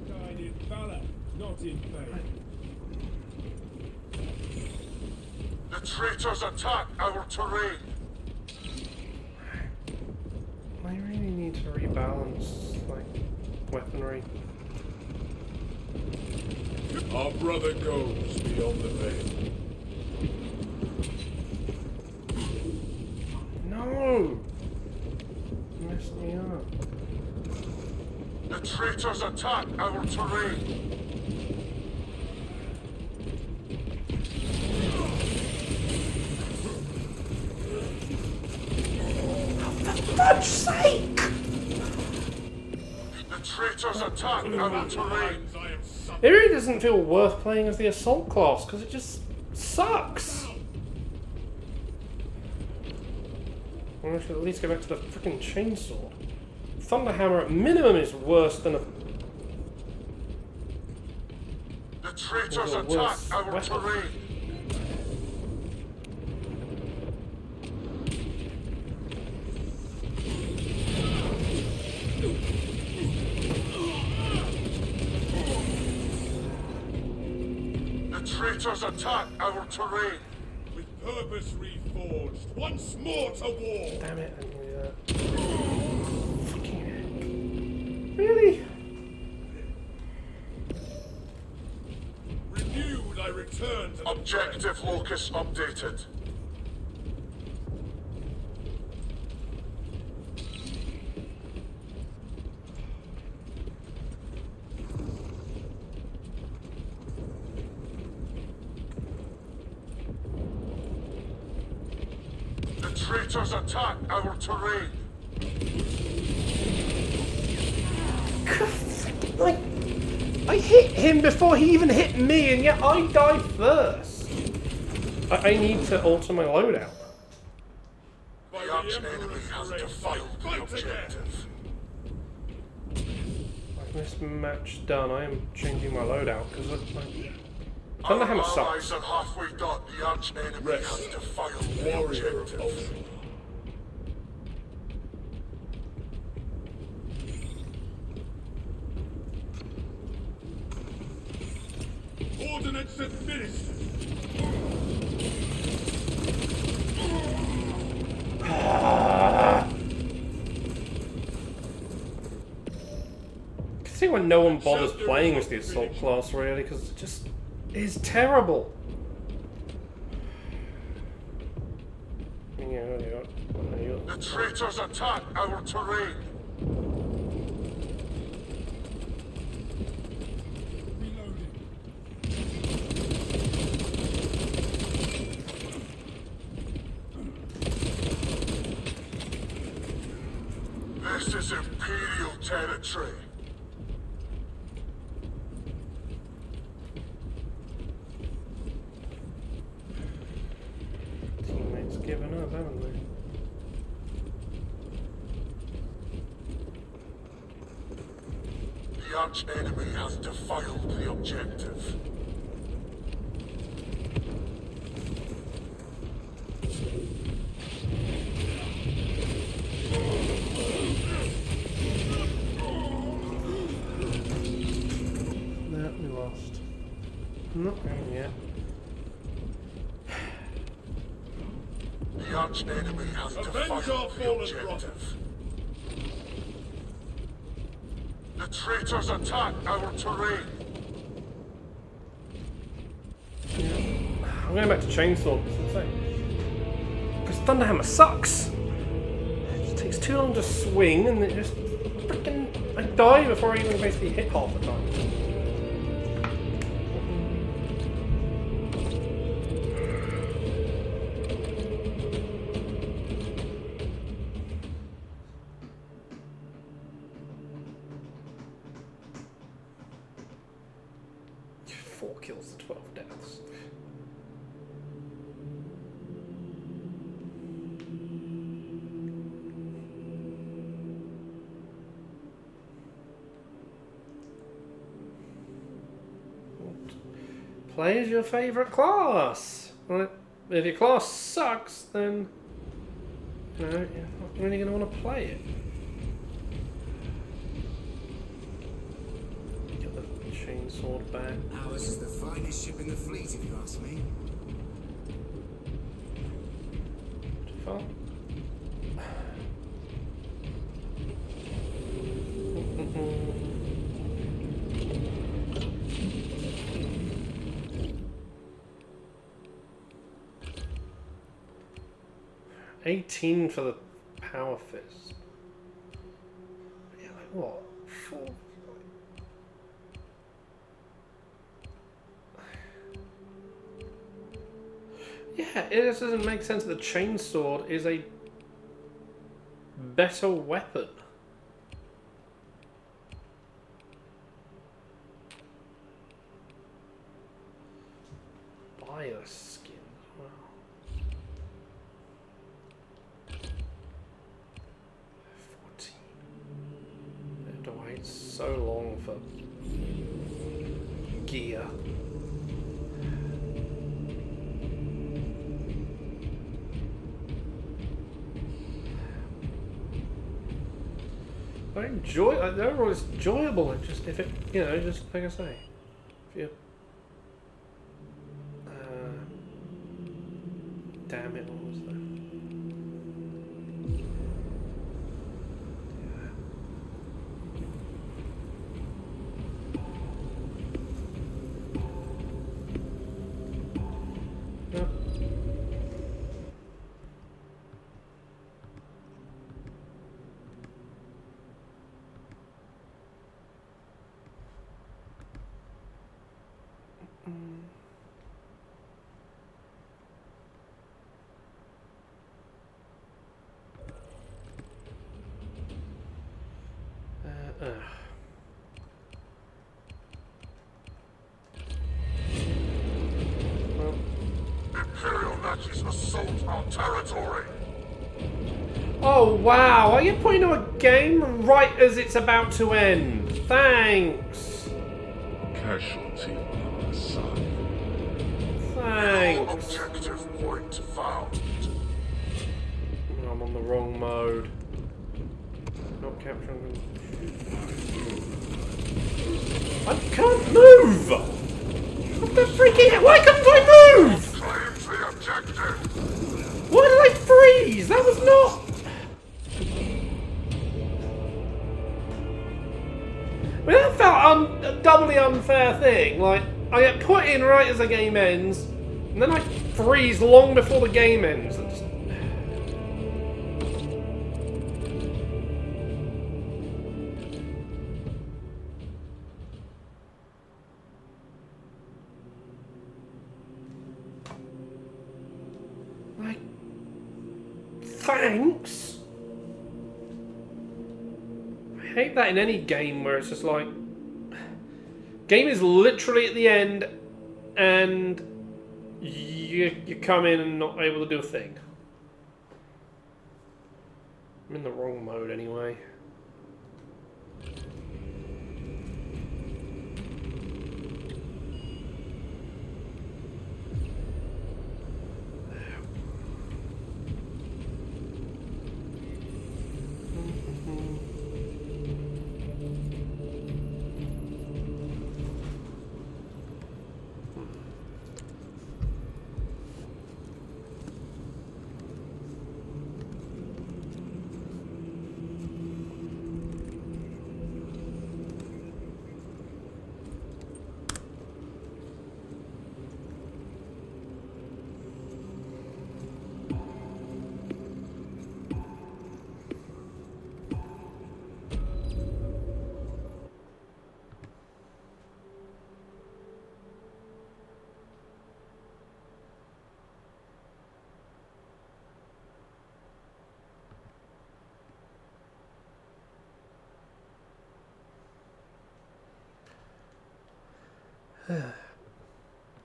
Died in valor, not in vain. The traitors attack our terrain. I really need to rebalance like weaponry. Our brother goes beyond the veil. No! Messed me up. The traitors attack our terrain. For fudge's sake! The traitors attack our terrain. It really doesn't feel worth playing as the assault class because it just sucks. I should at least go back to the freaking chainsaw. Thunderhammer at minimum is worse than a. The traitors a attack worse our weapon. terrain. The traitors attack our terrain. With purpose reforged, once more to war. Damn it! I didn't do that. Fucking heck. Really? Renewed, I return to the Objective locus updated. The traitors attack our terrain. Like, I hit him before he even hit me, and yet I died first. I need to alter my loadout. The arch enemy has defiled the objective. Like this match done, I am changing my loadout because Our Thunderhammer sucks. allies are halfway done. The arch enemy has defiled the objective. Ordnance administered. I can see why no one bothers playing as the assault class really, because it just is terrible. The traitors attack our terrain. Reloading. This is Imperial territory. Teammates giving up, haven't they? The arch enemy has defiled the objective. No, we lost. Not going yet. The arch enemy has defiled our the fallen objective. The traitors attack our terrain. I'm going back to chainsaw because Thunderhammer sucks. It takes too long to swing, and it just freaking. I die before I even basically hit half the time. 4 kills to 12 deaths. Play as your favourite class. Well, if your class sucks, then you know, you're not really going to want to play it. Get the chainsword back. Ours is the finest ship in the fleet, if you ask me. Too far? 18 for the power fist. Yeah, like what? 4? Yeah, it just doesn't make sense that the chainsword is a better weapon. Buy a skin. Wow. 14. I have to wait so long for gear. I enjoy. Overall, it's enjoyable. It's just if it, you know, just like I say, if you. Damn it! What was that? Yep. Well, Imperial Nazis assault our territory. oh wow! Are you putting to a game right as it's about to end? Thanks. Casualty on our side. Thanks. Objective point found. I'm on the wrong mode. Not capturing. I can't move! What the freaking hell? Why couldn't I move? Claim the objective. Why did I freeze? That was not. I mean, that felt a doubly unfair thing. Like, I get put in right as the game ends, and then I freeze long before the game ends. It just... Like, thanks. I hate that in any game where it's just like, game is literally at the end, and you come in and not able to do a thing. I'm in the wrong mode anyway.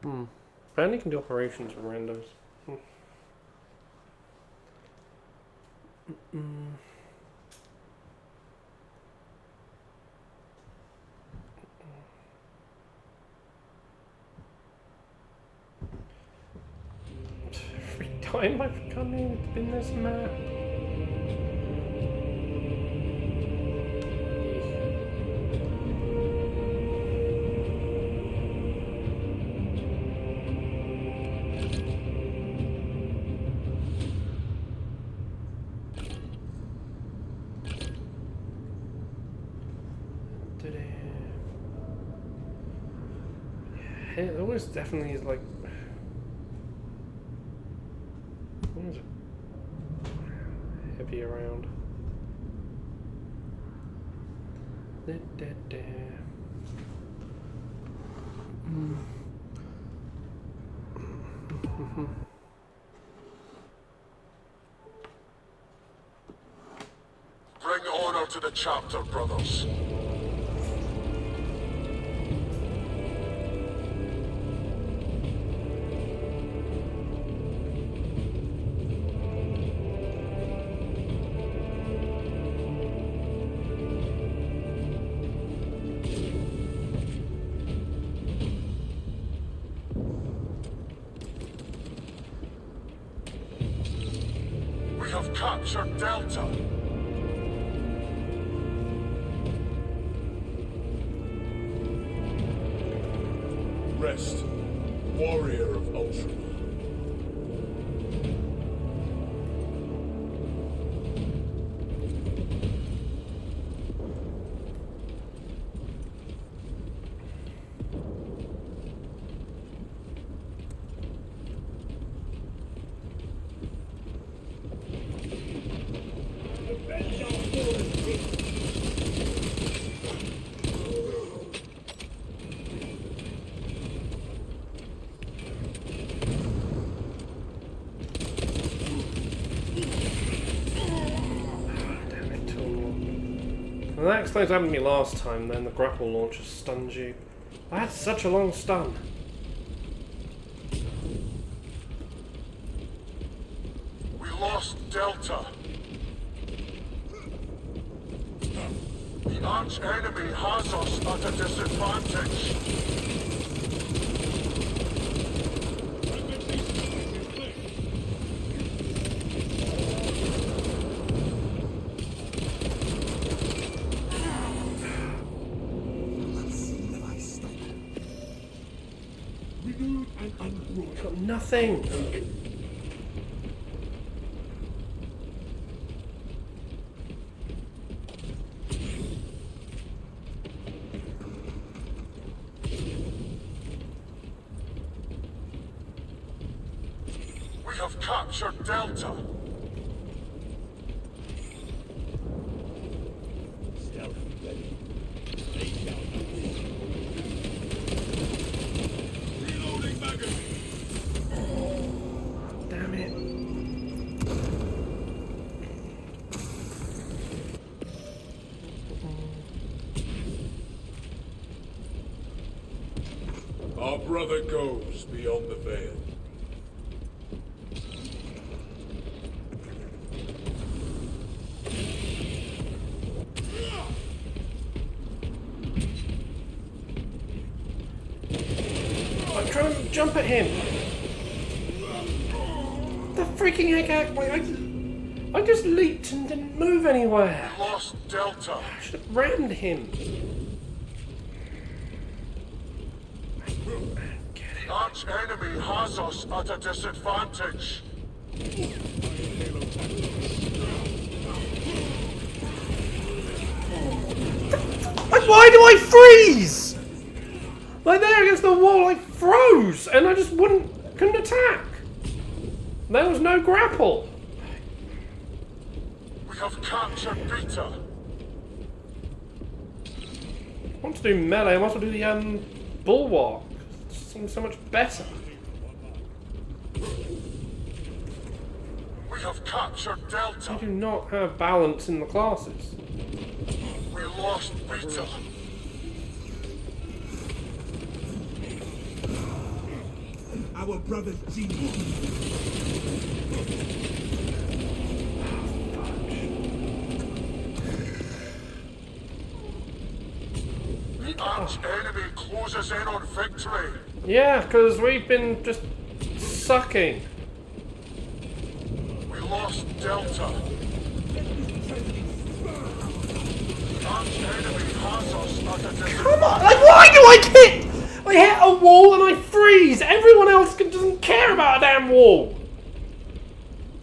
I only can do operations with randos. Every time I've come in, it's been this map. Yeah, it always definitely is like. Always heavy around. Bring order to the chapter, brothers. We have captured Delta. Rest, warrior of Ultra. Well, that explains what happened to me last time, then the grapple launcher stuns you. I had such a long stun. We lost Delta. The arch enemy has us at a disadvantage. Got nothing. We have captured Delta. Reloading magazine. Damn it. Our brother goes beyond the veil. I'm trying to jump at him. The freaking heck! I just leaped and didn't move anywhere. We lost Delta. I should have rammed him. The arch enemy has us at a disadvantage. Why do I freeze? Like there against the wall, I froze and I just couldn't attack. There was no grapple. We have captured Beta. I want to do melee. I want to do the bulwark. It seems so much better. We have captured Delta. I do not have balance in the classes. We lost Beta. our brother's genius. The arch enemy closes in on victory. Yeah, because we've been just sucking. We lost Delta. The arch enemy has us at a disadvantage. Come on! Like, why do I hit? I hit a wall and I freeze. Everyone else doesn't care about a damn wall.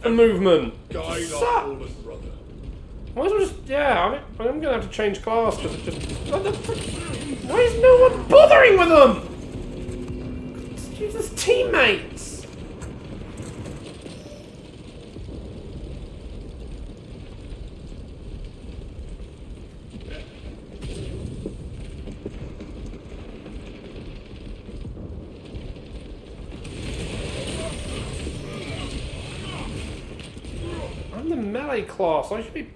The movement Guide our sucks. fallen brother. Might as well just, yeah, I'm gonna have to change class because it just. What the frick? Why is no one bothering with them? It's Jesus teammates. I'm the melee class. I should be.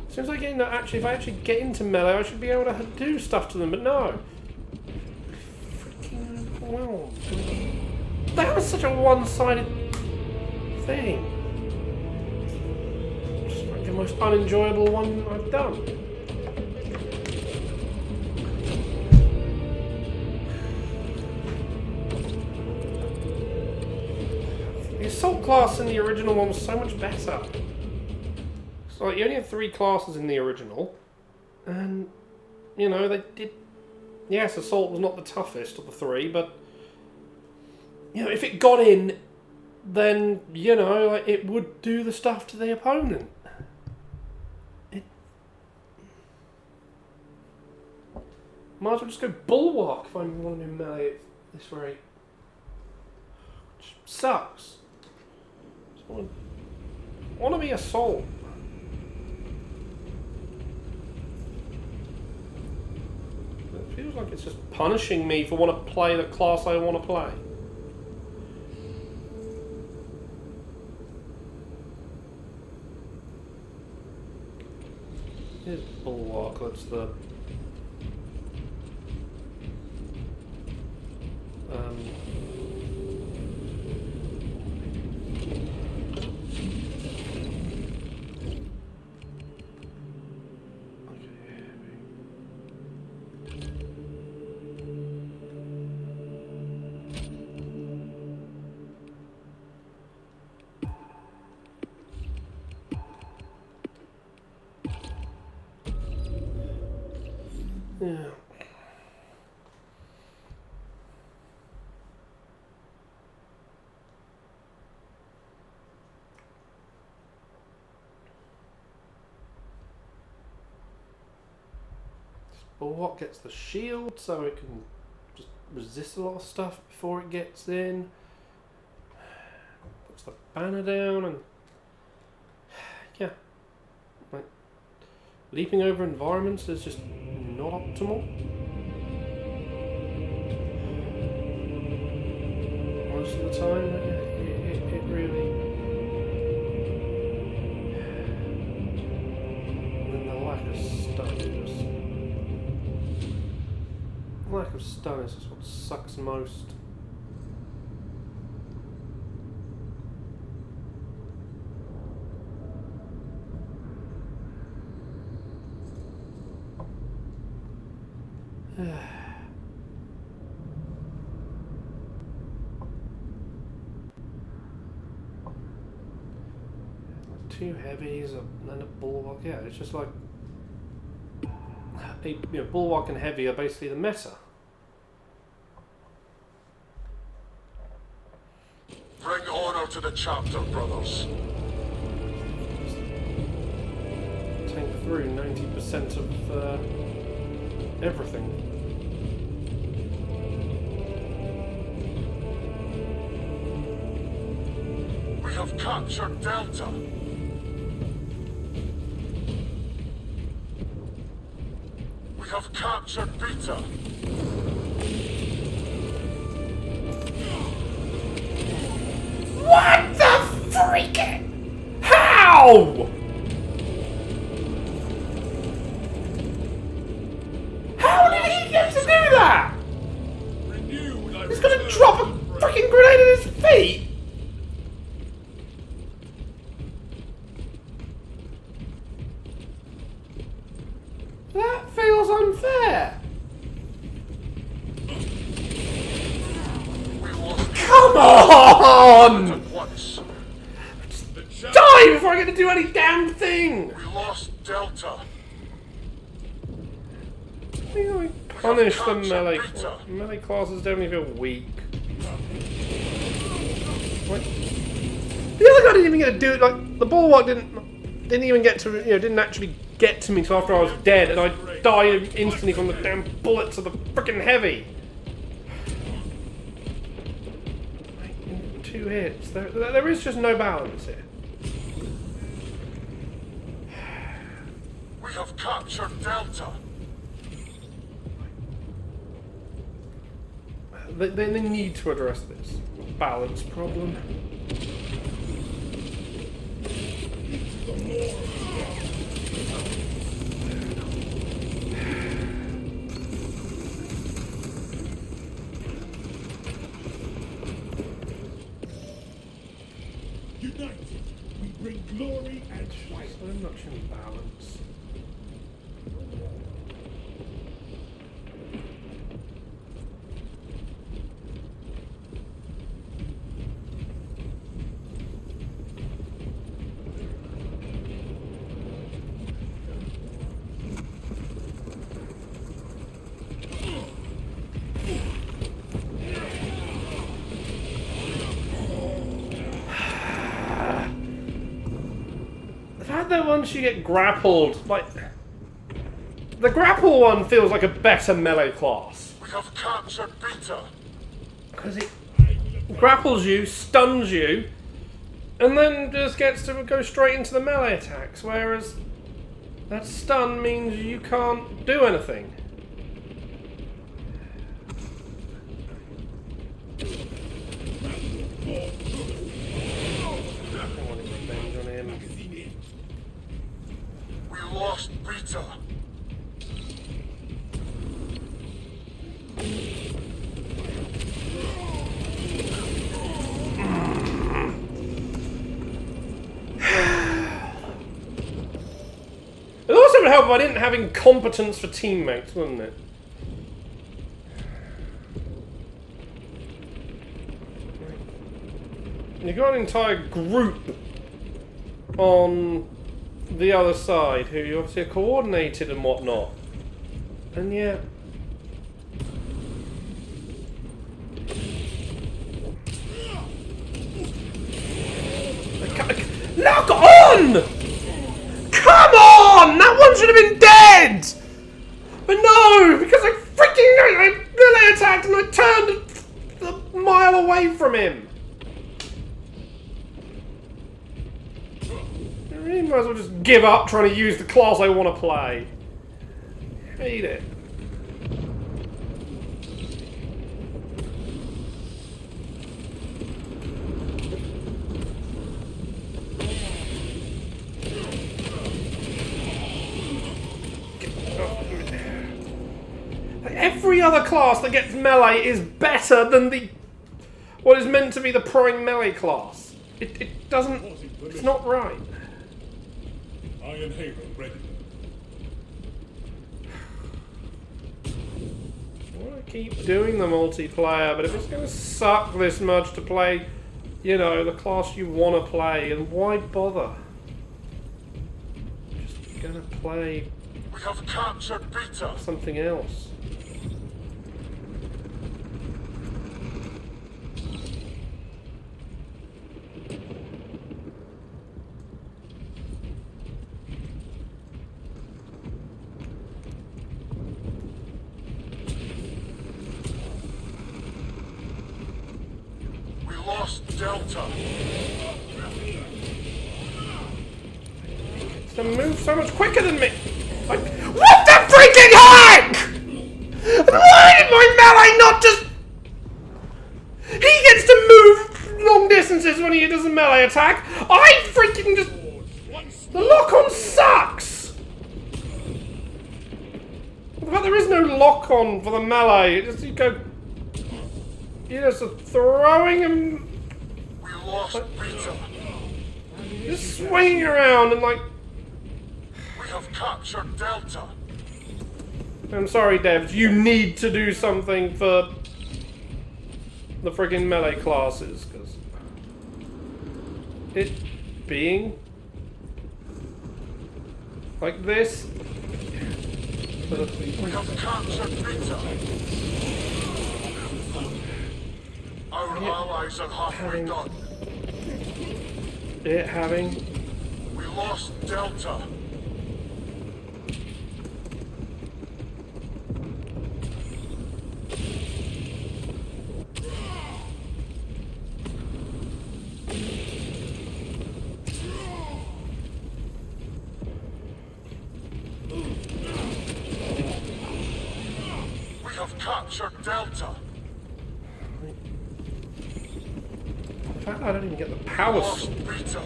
As soon as I get into if I actually get into melee, I should be able to do stuff to them. But no. Freaking well. That was such a one-sided thing. Just like the most unenjoyable one I've done. The assault class in the original one was so much better. So like, you only had 3 classes in the original, and you know they did. Yes, assault was not the toughest of the 3, but you know if it got in, then you know like, it would do the stuff to the opponent. It might as well just go bulwark if I want to do melee at this rate. Which sucks. I want to be assault. It feels like it's just punishing me for want to play the class I want to play. Here's bulwark. That's the yeah. Bulwark gets the shield so it can just resist a lot of stuff before it gets in. Puts the banner down and yeah. Like leaping over environments is just not optimal. Most of the time, it really. And then the lack of stun just. Lack of stun is just what sucks most. Two heavies and a bulwark. Yeah, it's just like bulwark and heavy are basically the meta. Bring honor to the chapter, brothers. Tank through 90% of everything. We have captured Delta. We have captured Beta. What the freaking? How? How did he get to do that? He's gonna drop a freaking grenade in his do any damn thing! We lost Delta. We punish the melee. Melee classes don't even feel weak. What? The other guy didn't even get to do it. Like the bulwark didn't even get to, didn't actually get to me until after I was dead, and I died instantly from the damn bullets of the freaking heavy. Like, 2 hits. There is just no balance here. We have captured Delta. They need to address this balance problem. United, we bring glory and fight. So much imbalance. That once you get grappled, like the grapple one feels like a better melee class We have captured Beta. because it grapples you, stuns you, and then just gets to go straight into the melee attacks. Whereas that stun means you can't do anything. I want revenge on him. We lost Beta. It also would help if I didn't have incompetence for teammates, wouldn't it? You've got an entire group on the other side who you obviously are coordinated and whatnot. And yet... Lock on! Come on! That one should have been dead! But no! Because I freaking melee attacked and I turned a mile away from him! I really might as well just give up trying to use the class I want to play. Hate it. Every other class that gets melee is better than what is meant to be the prime melee class. It doesn't... It's not right. Iron Halo ready. I want to keep doing the multiplayer, but if it's going to suck this much to play, the class you want to play, then why bother? Just going to play We have captured Beta. something else. We lost Delta. To move so much quicker than me. Like, what the freaking heck? Why did my melee not just... He gets to move long distances when he does a melee attack. I freaking just... The lock-on sucks. The fact there is no lock-on for the melee. It just, you're just throwing him... We lost Beta. Just swinging around and like... We have captured Delta. I'm sorry, devs. You need to do something for the friggin' melee classes, because it being Like this. We have captured Beta. Our allies are halfway done. It having. We lost Delta. We have captured Delta. In fact, I don't even get the power. Lost Beta.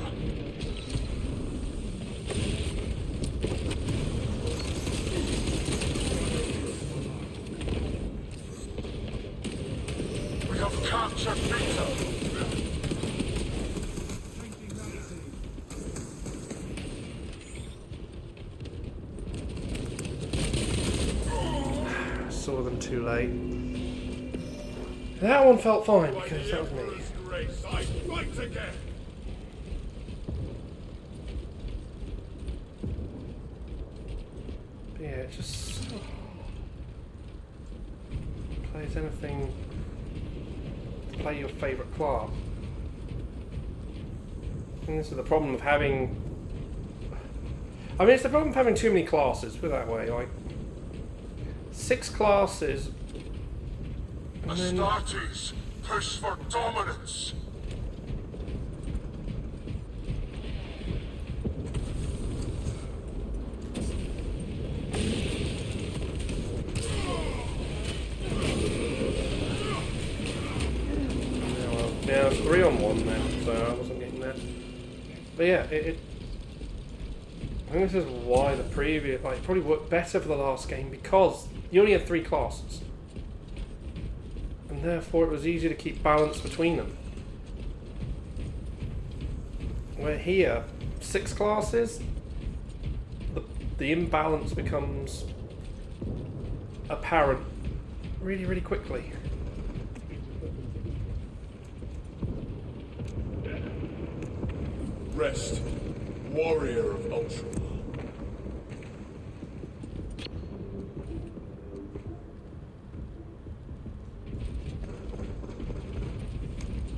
We have captured Beta. Saw them too late. That one felt fine because that was me. Grace, I fight again. But yeah, it just plays anything to play your favourite class. And this is the problem of having. I mean, it's the problem of having too many classes. Put it that way, like 6 classes. And then, Astartes, push for dominance. yeah, it's 3 on 1 now, so I wasn't getting that. But yeah, I think this is why the previous, like, probably worked better for the last game because you only had 3 classes. And therefore it was easy to keep balance between them. Where here, 6 classes, the imbalance becomes apparent really, really quickly. Rest, warrior of Ultra.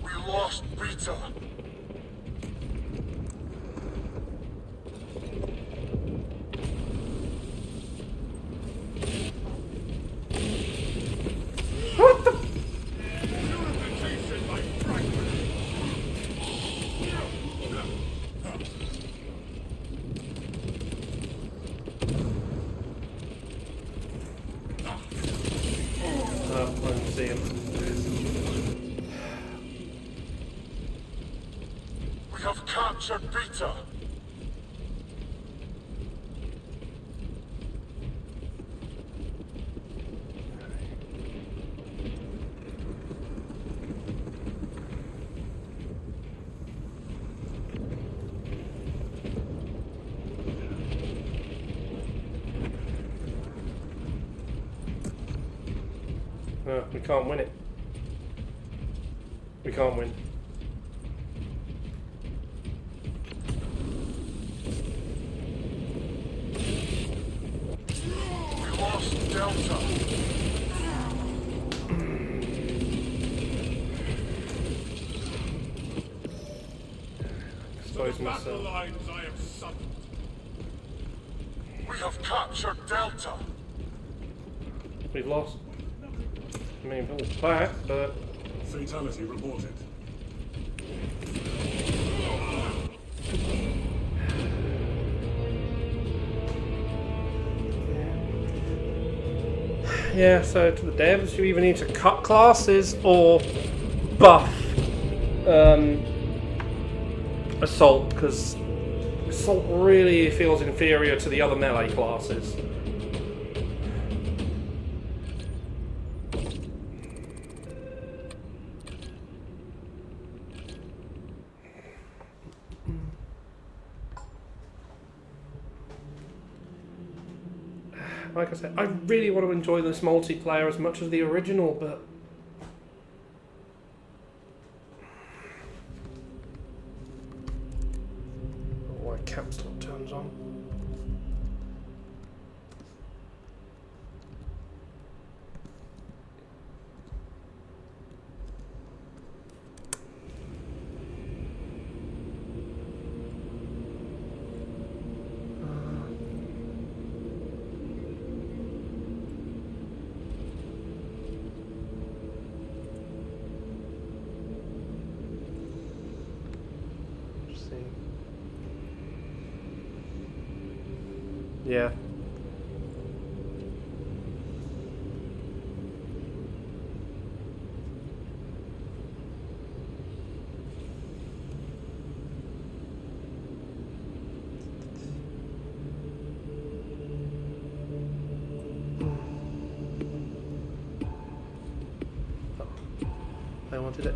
We lost Beta. What the? Purification by fragment. I don't see him. We have captured Beta. No, we can't win it. We can't win. We lost Delta. Expose Battle myself. lines I have summoned. We have captured Delta. We've lost. I mean, all back, but Fatality reported. yeah. So to the devs, you either need to cut classes or buff assault, because assault really feels inferior to the other melee classes. Like I said, I really want to enjoy this multiplayer as much as the original, but why caps lock turns on. Yeah. I wanted it.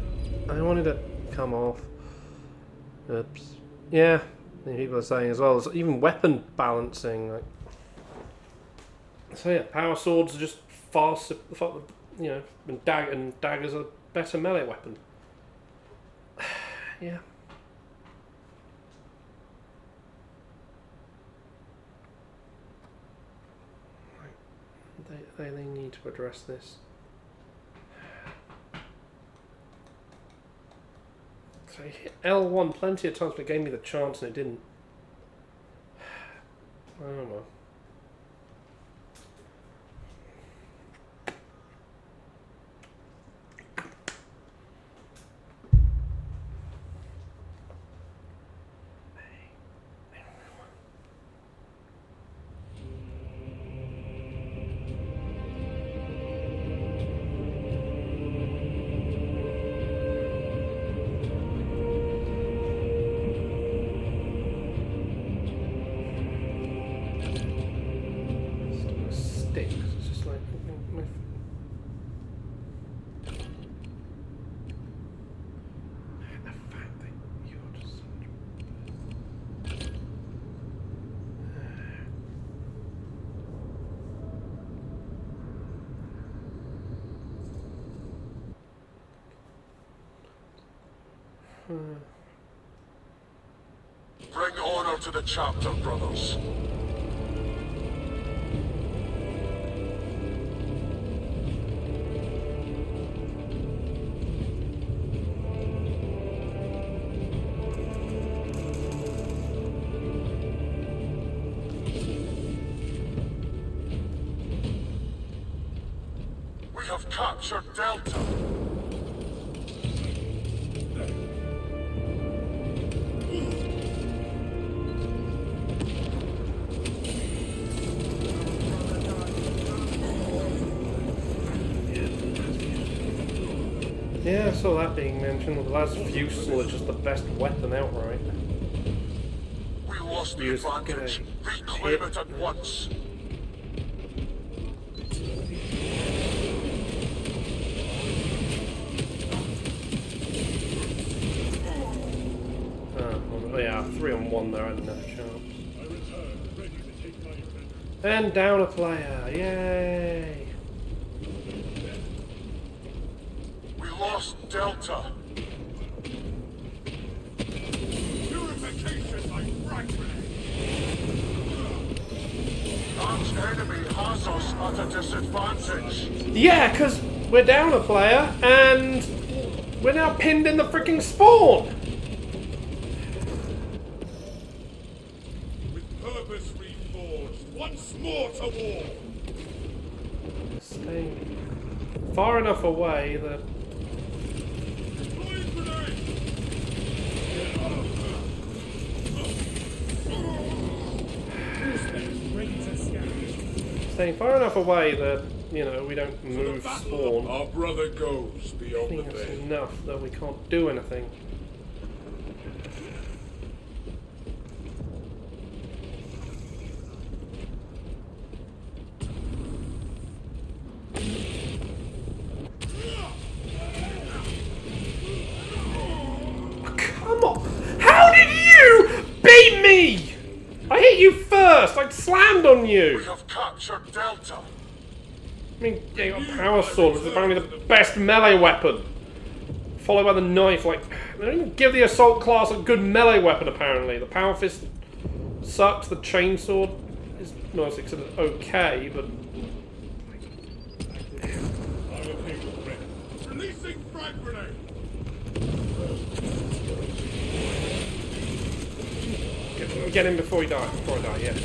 I wanted it. Come off. Oops. Yeah. People are saying as well. There's even weapon balancing. Like. So yeah, power swords are just fast. You know, and daggers are a better melee weapon. Yeah. They need to address this. So I hit L1 plenty of times, but it gave me the chance and it didn't. I don't know. It's just like my the fact that you're just Bring order to the chapter, brothers. We have captured Delta. yeah, I saw that being mentioned. The last Fusel is just the best weapon outright. We lost the Use advantage. Reclaim it at once. Oh yeah, 3-on-1 there, I didn't have a chance. I return, ready to take my revenge. And down a player, yay! We lost Delta. Purification by fragment. That enemy has us at a disadvantage. Yeah, because we're down a player and we're now pinned in the freaking spawn! With purpose reforged, once more to war. Staying far enough away that. Deploying grenade. Ready to scan. Staying far enough away that, you know, we don't move spawn. Our brother goes I beyond think the that's veil. enough that we can't do anything. Come on! How did you beat me? I hit you first! I slammed on We you! have captured Delta. I mean, yeah, you got power sword, which is apparently the best melee weapon. Followed by the knife, like, they don't even give the assault class a good melee weapon apparently. The power fist sucks, the chainsaw is, no, it's considered okay, but... Releasing frag grenade. Get him before he dies, yes.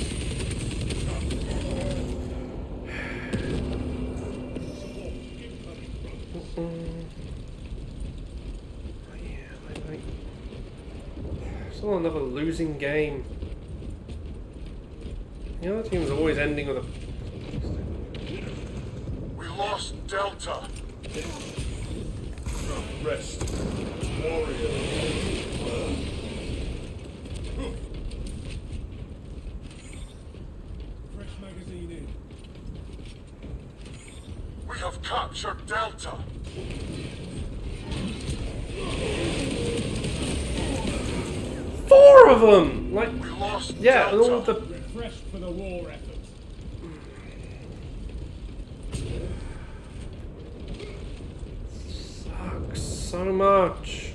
Still another losing game. The other team's always ending with a... We lost Delta. Rest. Warrior. Fresh magazine in. We have captured Delta. 4 of them! Like, We lost yeah, and Delta. all of the... Refreshed for the war effort. Sucks so much.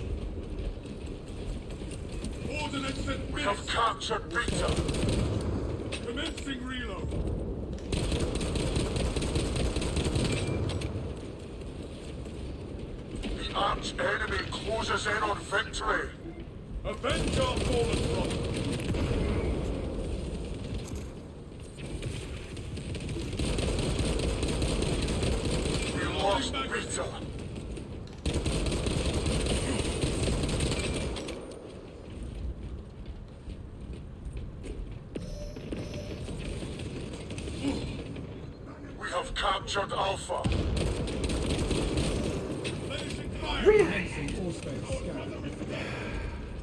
Ordnance at We have captured Beta. Commencing reload. The arch enemy closes in on victory. Avenge our fallen brother. We lost Beta. We have captured Alpha. Finishing fire.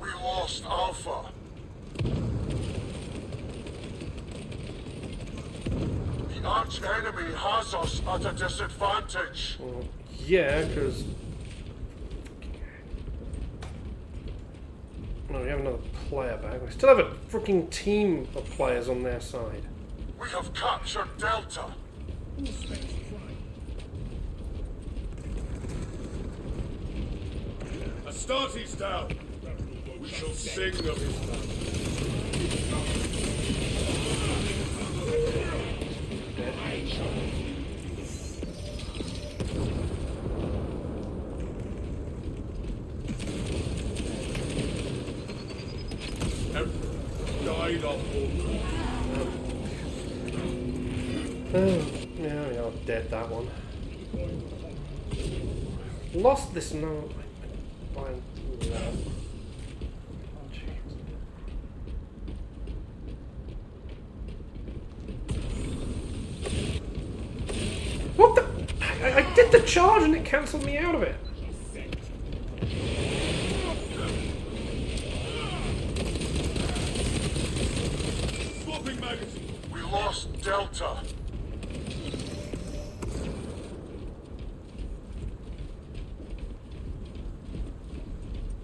We lost Alpha. The arch enemy has us at a disadvantage. Well, yeah, because... No, we have another player back. We still have a freaking team of players on their side. We have captured Delta. Astartes down. We shall sing of his valor. Died on board. Yeah, we are dead, that one. Lost this no. Fine. What the? I did the charge and it cancelled me out of it. Swapping magazine. We lost Delta.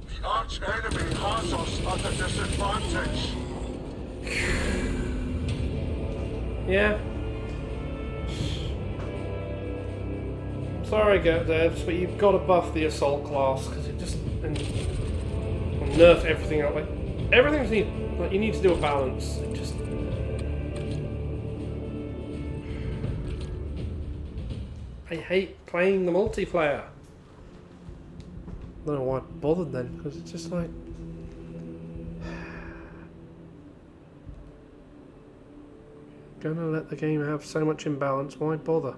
The arch enemy has us at a disadvantage. Yeah. Sorry, devs, but you've got to buff the assault class because it just and nerf everything out. Like everything's like you need to do a balance. It just I hate playing the multiplayer. I don't know why I bothered then because it's just like. Gonna let the game have so much imbalance, why bother?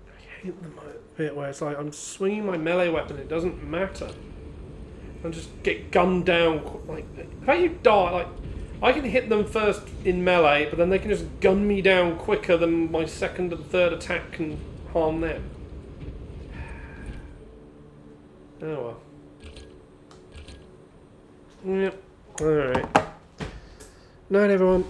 I hate the bit where it's like I'm swinging my melee weapon, it doesn't matter. I just get gunned down, like, how you die, like, I can hit them first in melee, but then they can just gun me down quicker than my second and third attack can harm them. Oh well. Yep. Alright. Night everyone.